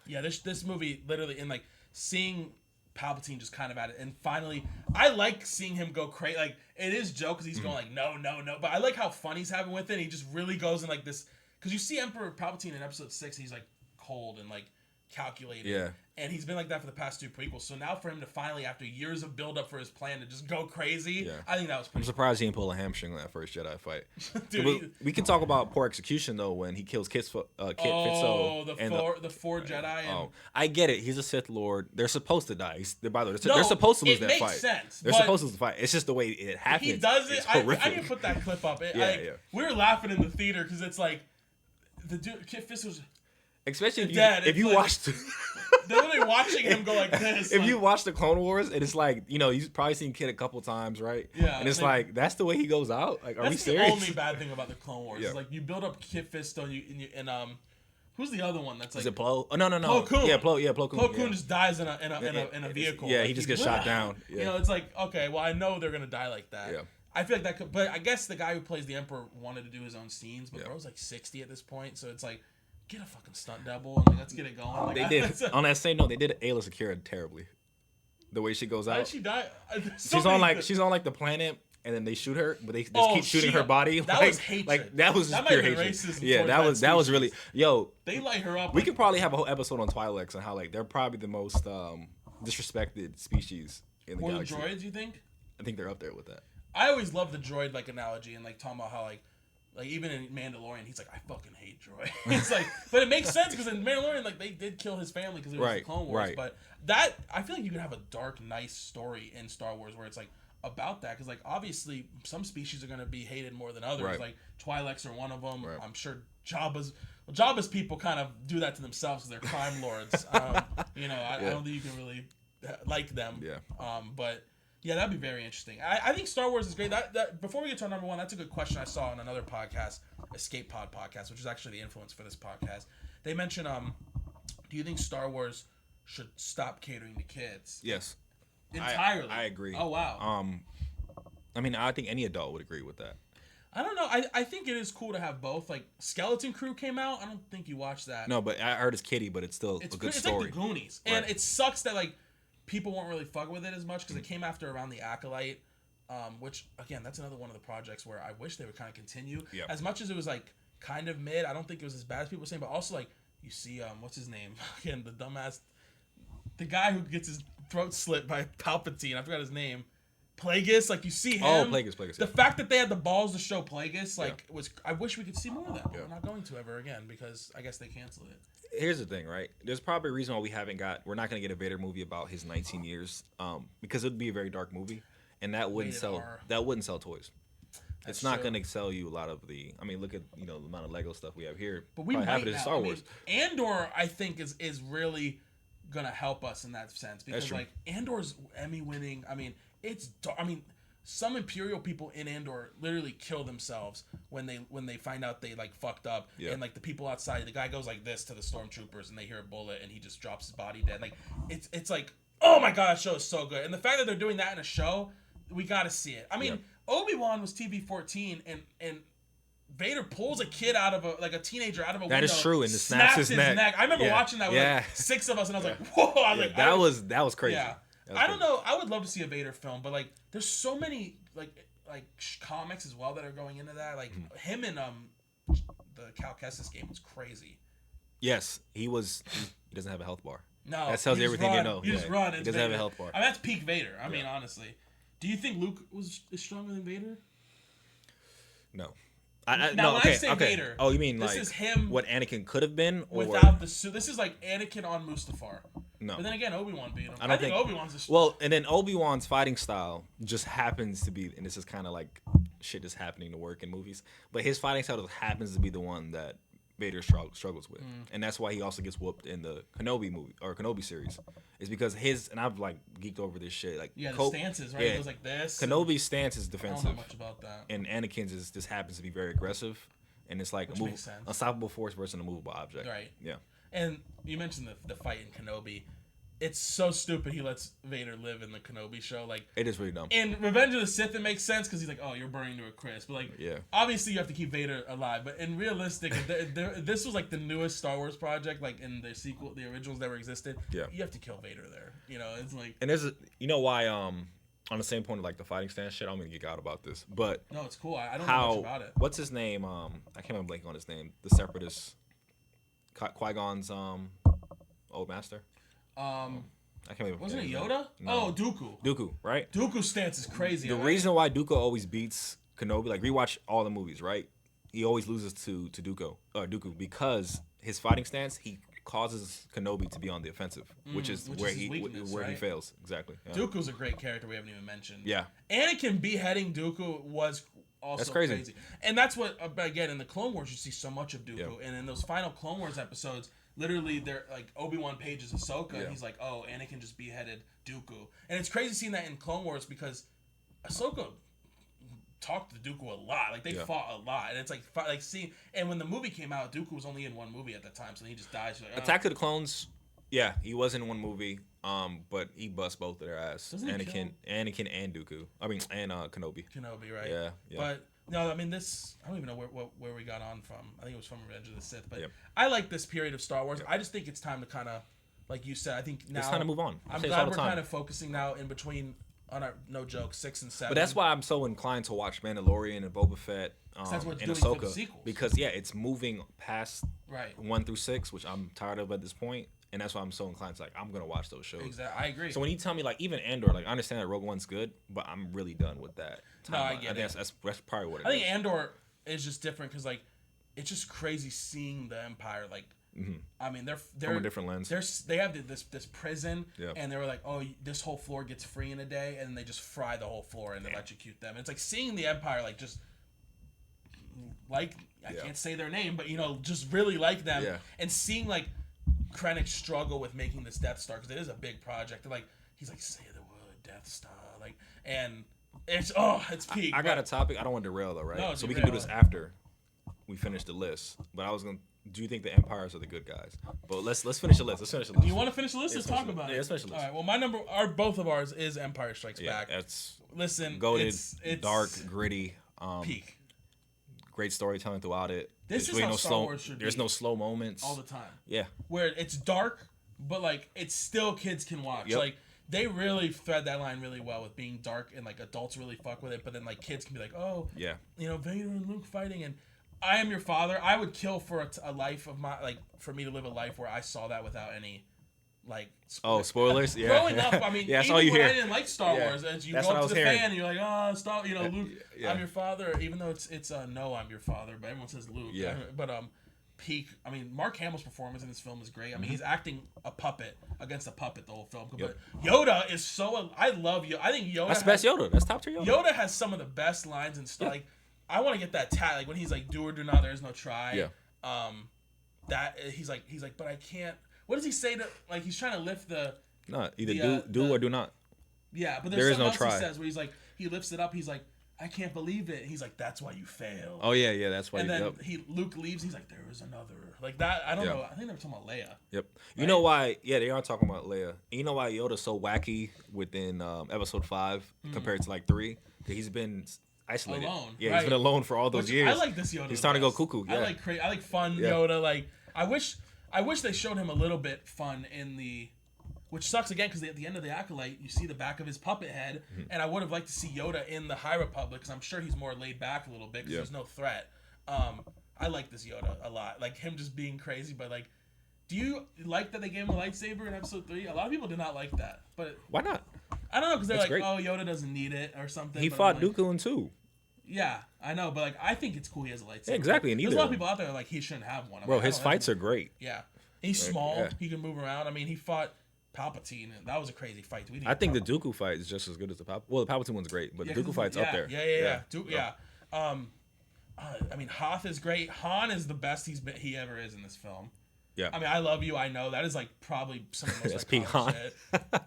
Yeah, this movie literally, and like seeing Palpatine just kind of at it, and finally, I like seeing him go crazy. Like it is Joe because he's going like no, but I like how fun he's having with it. He just really goes in like this because you see Emperor Palpatine in Episode 6, he's like cold and like calculated, and he's been like that for the past 2 prequels. So now for him to finally, after years of build up for his plan, to just go crazy, I think that was pretty. I'm surprised he didn't pull a hamstring on that first Jedi fight. Dude, we can talk about poor execution though when he kills Kit Fisto. The four Jedi. I get it. He's a Sith Lord. They're supposed to die. They're supposed to lose that fight. Sense, they're supposed to lose the fight. It's just the way it happens. He does it. I need to put that clip up. We were laughing in the theater because it's like the dude Kit Fisto's. Especially if you watched. They're literally watching him go like this. If you watch the Clone Wars, and it's like, you know, you've probably seen Kid a couple times, right? Yeah. And it's like, that's the way he goes out? Like, are we serious? That's the only bad thing about the Clone Wars. It's like, you build up Kit Fisto, and who's the other one that's like... Is it Plo? Oh, no. Plo Koon. Yeah, Plo Koon. Plo Koon just dies in a vehicle. Yeah, like, he just gets shot down. Yeah. You know, it's like, okay, well, I know they're going to die like that. Yeah. I feel like that could... But I guess the guy who plays the Emperor wanted to do his own scenes, but bro's like 60 at this point, so it's like... Get a fucking stunt double and like, let's get it going. Like, they did. On that same note, they did Ayla Secura terribly. The way she goes out. How did she die? She's on like the planet, and then they shoot her, but they just keep shooting her She-Hulk. body. That was hatred. Like that was That just pure might have been hatred. racism Yeah, towards that was that really species. They light her up. We like, could probably have a whole episode on Twi'leks and how like they're probably the most disrespected species in the or the galaxy. droids, you think? I think they're up there with that. I always love the droid like analogy and like talking about how like even in Mandalorian, he's like, I fucking hate droid. It's like, but it makes sense because in Mandalorian, like they did kill his family because it was the Clone Wars. Right. But that I feel like you can have a dark, nice story in Star Wars where it's like about that because like obviously some species are gonna be hated more than others. Right. Like Twi'leks are one of them. Right. I'm sure Jabba's people kind of do that to themselves because they're crime lords. You know, I don't think you can really like them. Yeah. But. Yeah, that'd be very interesting. I think Star Wars is great. That before we get to our number one, that's a good question I saw on another podcast, Escape Pod podcast, which is actually the influence for this podcast. They mentioned, do you think Star Wars should stop catering to kids? Yes. Entirely. I agree. Oh wow. I mean, I think any adult would agree with that. I don't know. I think it is cool to have both. Like Skeleton Crew came out. I don't think you watched that. No, but I heard it's kiddie, but it's still a good story. It's like the Goonies, and it sucks that like. People weren't really fucking with it as much because it came after around the Acolyte, which again that's another one of the projects where I wish they would kind of continue. Yep. As much as it was like kind of mid, I don't think it was as bad as people were saying. But also like you see, what's his name again? The dumbass, the guy who gets his throat slit by Palpatine. I forgot his name. Plagueis, like you see him. Oh, Plagueis. The fact that they had the balls to show Plagueis, like was I wish we could see more of that, but we're not going to ever again because I guess they canceled it. Here's the thing, right? There's probably a reason why we're not going to get a Vader movie about his 19 years, because it would be a very dark movie, and that wouldn't sell toys. It's not going to sell you a lot of the. I mean, look at the amount of Lego stuff we have here. But we might have it in Star Wars. Andor, I think, is really gonna help us in that sense because like Andor's Emmy winning. I mean, it's. I mean, some Imperial people in Andor literally kill themselves when they find out they like fucked up, and like the people outside, the guy goes like this to the stormtroopers, and they hear a bullet, and he just drops his body dead. Like it's like, oh my god, that show is so good, and the fact that they're doing that in a show, we got to see it. I mean, Obi-Wan was TV-14, and Vader pulls a kid out of a teenager out of a window. That is true, and it snaps his neck. I remember watching that with like 6 of us, and I was like, whoa! I was like, that was crazy. Yeah. I don't know. I would love to see a Vader film, but like, there's so many like comics as well that are going into that. Like him in the Cal Kestis game was crazy. Yes, he doesn't have a health bar. No, that tells you everything you know. You just run. He doesn't have a health bar. I mean, that's peak Vader. I mean, honestly, do you think Luke is stronger than Vader? No. I say Vader, oh, you mean this like is him what Anakin could have been, or without the suit? This is like Anakin on Mustafar. No, but then again, Obi-Wan beat him. I think Obi-Wan's and then Obi-Wan's fighting style just happens to be, and this is kind of like shit is happening to work in movies, but his fighting style happens to be the one that Vader struggles with, and that's why he also gets whooped in the Kenobi movie or Kenobi series. Is because and I've like geeked over this shit. Like the stances, right? It goes like this. Kenobi's stance is defensive. I don't know much about that. And Anakin's just happens to be very aggressive, and it's like unstoppable force versus a movable object. Right. Yeah. And you mentioned the fight in Kenobi. It's so stupid he lets Vader live in the Kenobi show. Like it is really dumb. In Revenge of the Sith, it makes sense because he's like, oh, you're burning to a crisp. But like, obviously you have to keep Vader alive. But in realistic, this was like the newest Star Wars project, like in the sequel, the originals never existed. Yeah, you have to kill Vader there. You know, it's like. And there's why on the same point of like the fighting stance shit, I'm gonna geek out about this. But no, it's cool. I don't know much about it. What's his name? I can't remember blanking on his name. The Separatist, Qui-Gon's old master. I can't remember. Wasn't it Yoda? No. Oh, Dooku. Dooku, right? Dooku's stance is crazy. The reason why Dooku always beats Kenobi, like rewatch all the movies, right? He always loses to Dooku because his fighting stance, he causes Kenobi to be on the offensive, which is where he fails. Exactly. Yeah. Dooku's a great character we haven't even mentioned. Yeah. Anakin beheading Dooku was also crazy. And that's what, again, in the Clone Wars, you see so much of Dooku. And in those final Clone Wars episodes, literally, they're like Obi-Wan pages Ahsoka, and he's like, "Oh, Anakin just beheaded Dooku," and it's crazy seeing that in Clone Wars because Ahsoka talked to Dooku a lot. Like they fought a lot, and it's like seeing. And when the movie came out, Dooku was only in one movie at that time, so he just dies. Like, Attack of the Clones, he was in one movie, but he bust both of their ass. Anakin and Dooku. I mean, and Kenobi. Kenobi, right? Yeah. But. No, I mean I don't even know where we got on from. I think it was from Revenge of the Sith. But I like this period of Star Wars. I just think it's time to kind of, like you said, I think now... It's time to move on. I'm glad we're kind of focusing now in between on our no joke 6 and 7. But that's why I'm so inclined to watch Mandalorian and Boba Fett that's what's and doing for the Ahsoka, sequels. because it's moving past right 1 through 6, which I'm tired of at this point, and that's why I'm so inclined to I'm gonna watch those shows. Exactly, I agree. So when you tell me even Andor, I understand that Rogue One's good, but I'm really done with that. No, I get it. That's probably what it is. I think Andor is just different because it's just crazy seeing the Empire I mean, they're from a different lens. They have this prison, Yep. and they were like, oh, this whole floor gets free in a day, and they just fry the whole floor and electrocute them. It's like seeing the Empire I can't say their name, but just really like them, and seeing Krennic struggle with making this Death Star because it is a big project. And he's like, say the word Death Star, and it's peak. I got a topic. I don't want to derail though, right? No, so we can do this after we finish the list. But I was gonna. Do you think the Empires are the good guys? But let's finish the list. Do you want to finish the list? Let's talk about it. Yeah, let's finish the list. All right. Well, both of ours is Empire Strikes Back. That's goated, it's dark, gritty, peak. Great storytelling throughout it. This is how Star Wars should be. There's no slow moments all the time. Yeah, where it's dark, but it's still kids can watch. Yep. They really thread that line really well with being dark, and adults really fuck with it, but then kids can be like, oh, yeah, Vader and Luke fighting, and I am your father. I would kill for a life of my for me to live a life where I saw that without any spoilers. Yeah, growing up, I mean, that's even all you when hear. I didn't like Star Wars, as you that's go up to the hearing. fan and you're like, oh, stop, Luke, I'm your father, even though it's no, I'm your father, but everyone says Luke. Yeah. But peak. I mean, Mark Hamill's performance in this film is great. I mean, he's acting a puppet against a puppet the whole film. Yep. But Yoda is so. I love Yoda. I think Yoda. That's best Yoda. That's top tier Yoda. Yoda has some of the best lines and stuff. I want to get that tag. When he's like, "Do or do not. There is no try." Yeah. That he's like, but I can't. What does he say to he's trying to lift the? No, either do or do not. Yeah, but there is no else try. He says where he lifts it up. He's like, I can't believe it. He's like, that's why you failed. Oh yeah, that's why. And then Luke leaves. He's like, there is another that. I don't know. I think they were talking about Leia. Yep. Right? You know why? Yeah, they are talking about Leia. You know why Yoda's so wacky within Episode 5 compared to 3? He's been isolated. Alone. Yeah, right. he's been alone for all those years. I like this Yoda. He's starting to go cuckoo. Yeah. I like fun Yoda. I wish they showed him a little bit fun in the. Which sucks again because at the end of the Acolyte, you see the back of his puppet head, and I would have liked to see Yoda in the High Republic because I'm sure he's more laid back a little bit because there's no threat. I like this Yoda a lot, him just being crazy. But do you like that they gave him a lightsaber in Episode 3? A lot of people did not like that, but why not? I don't know because they're great. oh, Yoda doesn't need it or something. He fought Dooku in 2. Yeah, I know, but I think it's cool he has a lightsaber. Yeah, exactly, and there's a lot of people out there he shouldn't have one. Bro, his fights are great. Yeah, he's small. He can move around. I mean, he fought Palpatine, and that was a crazy fight. I think the Dooku fight is just as good as the Palpatine. Well, the Palpatine one's great, but the Dooku fight's up there. Yeah. I mean, Hoth is great. Han is the best he ever is in this film. Yeah. I mean, I love you. I know that is probably some of the most iconic Han shit.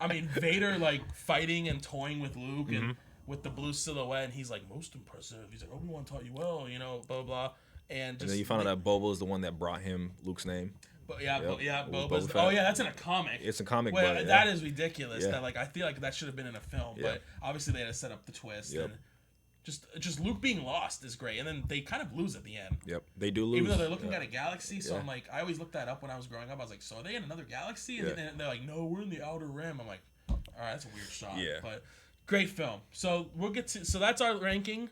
I mean, Vader fighting and toying with Luke and with the blue silhouette, and he's most impressive. He's like, Obi-Wan taught you well, blah blah. And then you found out that Boba is the one that brought him Luke's name. But Boba's. That's in a comic. It's a comic. Well, but, that is ridiculous. That I feel like that should have been in a film, but obviously they had to set up the twist. Yep. And just Luke being lost is great, and then they kind of lose at the end. Yep, they do lose. Even though they're looking at a galaxy, so I'm I always looked that up when I was growing up. I was like, so are they in another galaxy? And then they're like, no, we're in the Outer Rim. I'm like, all right, that's a weird shot. Yeah. But great film. So we'll get to. So that's our ranking.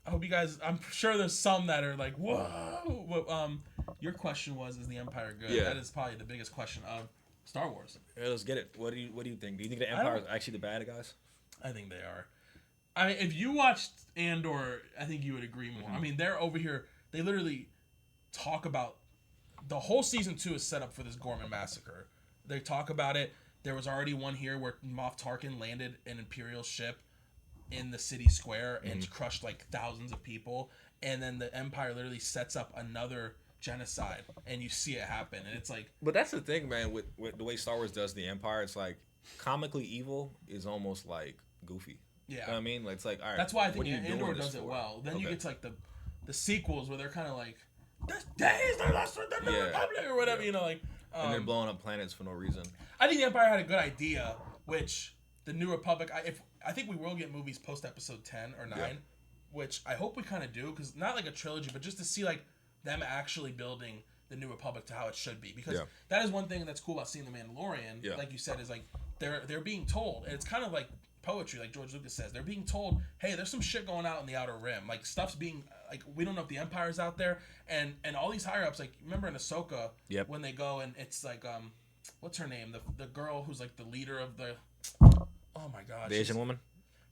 I hope you guys. I'm sure there's some that are like, whoa. Your question was, is the Empire good? Yeah. That is probably the biggest question of Star Wars. Yeah, let's get it. What do you think? Do you think the Empire is actually the bad guys? I think they are. I mean, if you watched Andor, I think you would agree more. I mean, they're over here. They literally talk about the whole season 2 is set up for this Gorman massacre. They talk about it. There was already one here where Moff Tarkin landed an Imperial ship in the city square and crushed thousands of people. And then the Empire literally sets up another genocide, and you see it happen. And it's But that's the thing, man. With the way Star Wars does the Empire, it's comically evil is almost goofy. Yeah, you know what I mean, it's all right. That's why I think Andor does it well. Then you get to the sequels where they're kind of this day is the last of the Republic or whatever, and they're blowing up planets for no reason. I think the Empire had a good idea, which the New Republic. I think we will get movies post Episode 10 or 9, which I hope we kind of do, because not a trilogy, but just to see them actually building the New Republic to how it should be, because that is one thing that's cool about seeing The Mandalorian. Like you said, is they're being told, and it's kind of poetry, like George Lucas says. They're being told, hey, there's some shit going out in the Outer Rim. Like, stuff's being, like, we don't know if the Empire's out there. And all these higher-ups, like, remember in Ahsoka, when they go and it's, like, what's her name? The girl who's, like, the leader of the, oh, my gosh. The Asian woman?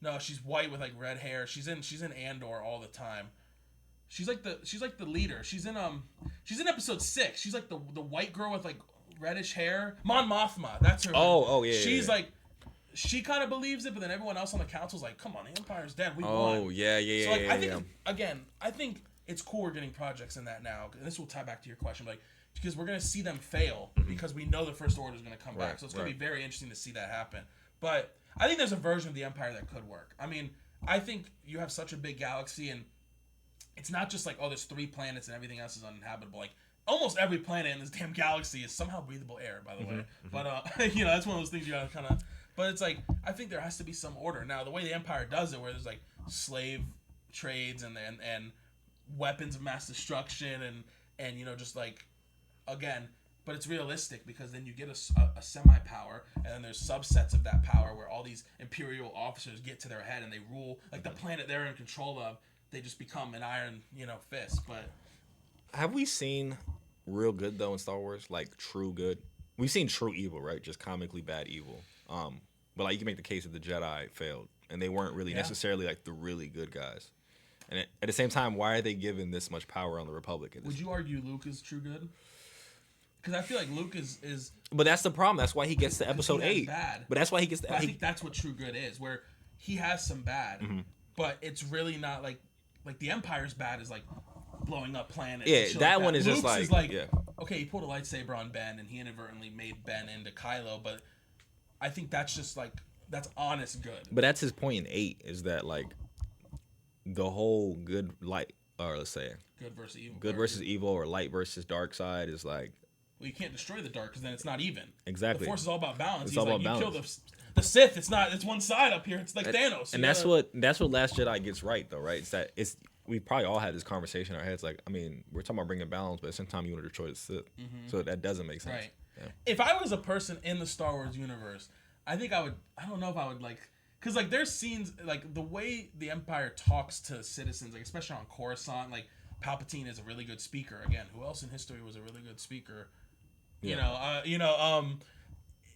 No, she's white with, like, red hair. She's in Andor all the time. She's like the leader. She's in episode 6. She's, like, the white girl with, like, reddish hair. Mon Mothma, that's her. Oh, yeah. She's, like, she kind of believes it, but then everyone else on the council's like, come on, the Empire's dead. We won. Oh, yeah. So, like, I think it's cool we're getting projects in that now. And this will tie back to your question, like, because we're going to see them fail because we know the First Order is going to come back. So it's going to be very interesting to see that happen. But I think there's a version of the Empire that could work. I mean, I think you have such a big galaxy, and it's not just like, oh, there's 3 planets and everything else is uninhabitable. Like, almost every planet in this damn galaxy is somehow breathable air, by the way. But, that's one of those things you got to kind of... But it's like, I think there has to be some order. Now, the way the Empire does it, where there's like slave trades and weapons of mass destruction and just like, again, but it's realistic because then you get a semi-power and then there's subsets of that power where all these Imperial officers get to their head and they rule, like the planet they're in control of, they just become an iron, fist. But have we seen real good, though, in Star Wars? Like, true good? We've seen true evil, right? Just comically bad evil. But like you can make the case that the Jedi failed, and they weren't really necessarily like the really good guys. And at the same time, why are they giving this much power on the Republic? Would you argue Luke is true good? Because I feel like Luke is. But that's the problem. That's why he gets to Episode 8. Bad. But that's why he gets to. I think that's what true good is, where he has some bad, but it's really not like the Empire's bad is like blowing up planets. Yeah, that one is Luke's just like, is like okay, he pulled a lightsaber on Ben and he inadvertently made Ben into Kylo, but I think that's just like that's honest good. But that's his point in 8 is that like the whole good light, or let's say good versus evil, or light versus dark side is like. Well, you can't destroy the dark because then it's not even. Exactly. The Force is all about balance. It's all about balance. You kill the Sith. It's one side up here. It's like Thanos. And that's what Last Jedi gets right though, right? It's we probably all had this conversation in our heads. Like, I mean, we're talking about bringing balance, but at the same time, you want to destroy the Sith. So that doesn't make sense. Right. Yeah. If I was a person in the Star Wars universe, I think I would. I don't know if I would like, because like there's scenes like the way the Empire talks to citizens, like especially on Coruscant. Like Palpatine is a really good speaker. Again, who else in history was a really good speaker? Yeah.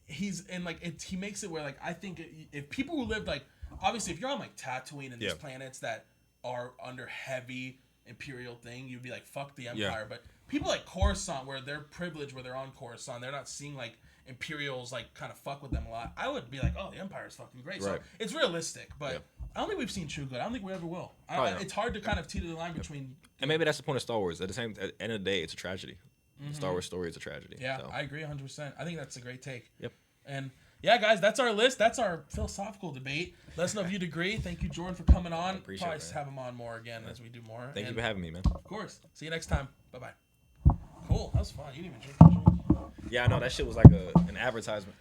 He's in like he makes it where like I think if people who lived like obviously if you're on like Tatooine and these planets that are under heavy Imperial thing, you'd be like fuck the Empire. But people like Coruscant, where they're privileged, where they're on Coruscant, they're not seeing like Imperials like kind of fuck with them a lot. I would be like, oh, the Empire's fucking great. Right. So it's realistic, but I don't think we've seen true good. I don't think we ever will. It's hard to kind of teeter the line between. And maybe that's the point of Star Wars. At the end of the day, it's a tragedy. The Star Wars story is a tragedy. Yeah, so. I agree 100%. I think that's a great take. Yep. And yeah, guys, that's our list. That's our philosophical debate. Let us know if you'd agree. Thank you, Jordan, for coming on. Appreciate Probably it, have him on more again as we do more. Thank you for having me, man. Of course. See you next time. Bye-bye. Cool. That was fun. You didn't even drink. Yeah, I know. That shit was like an advertisement.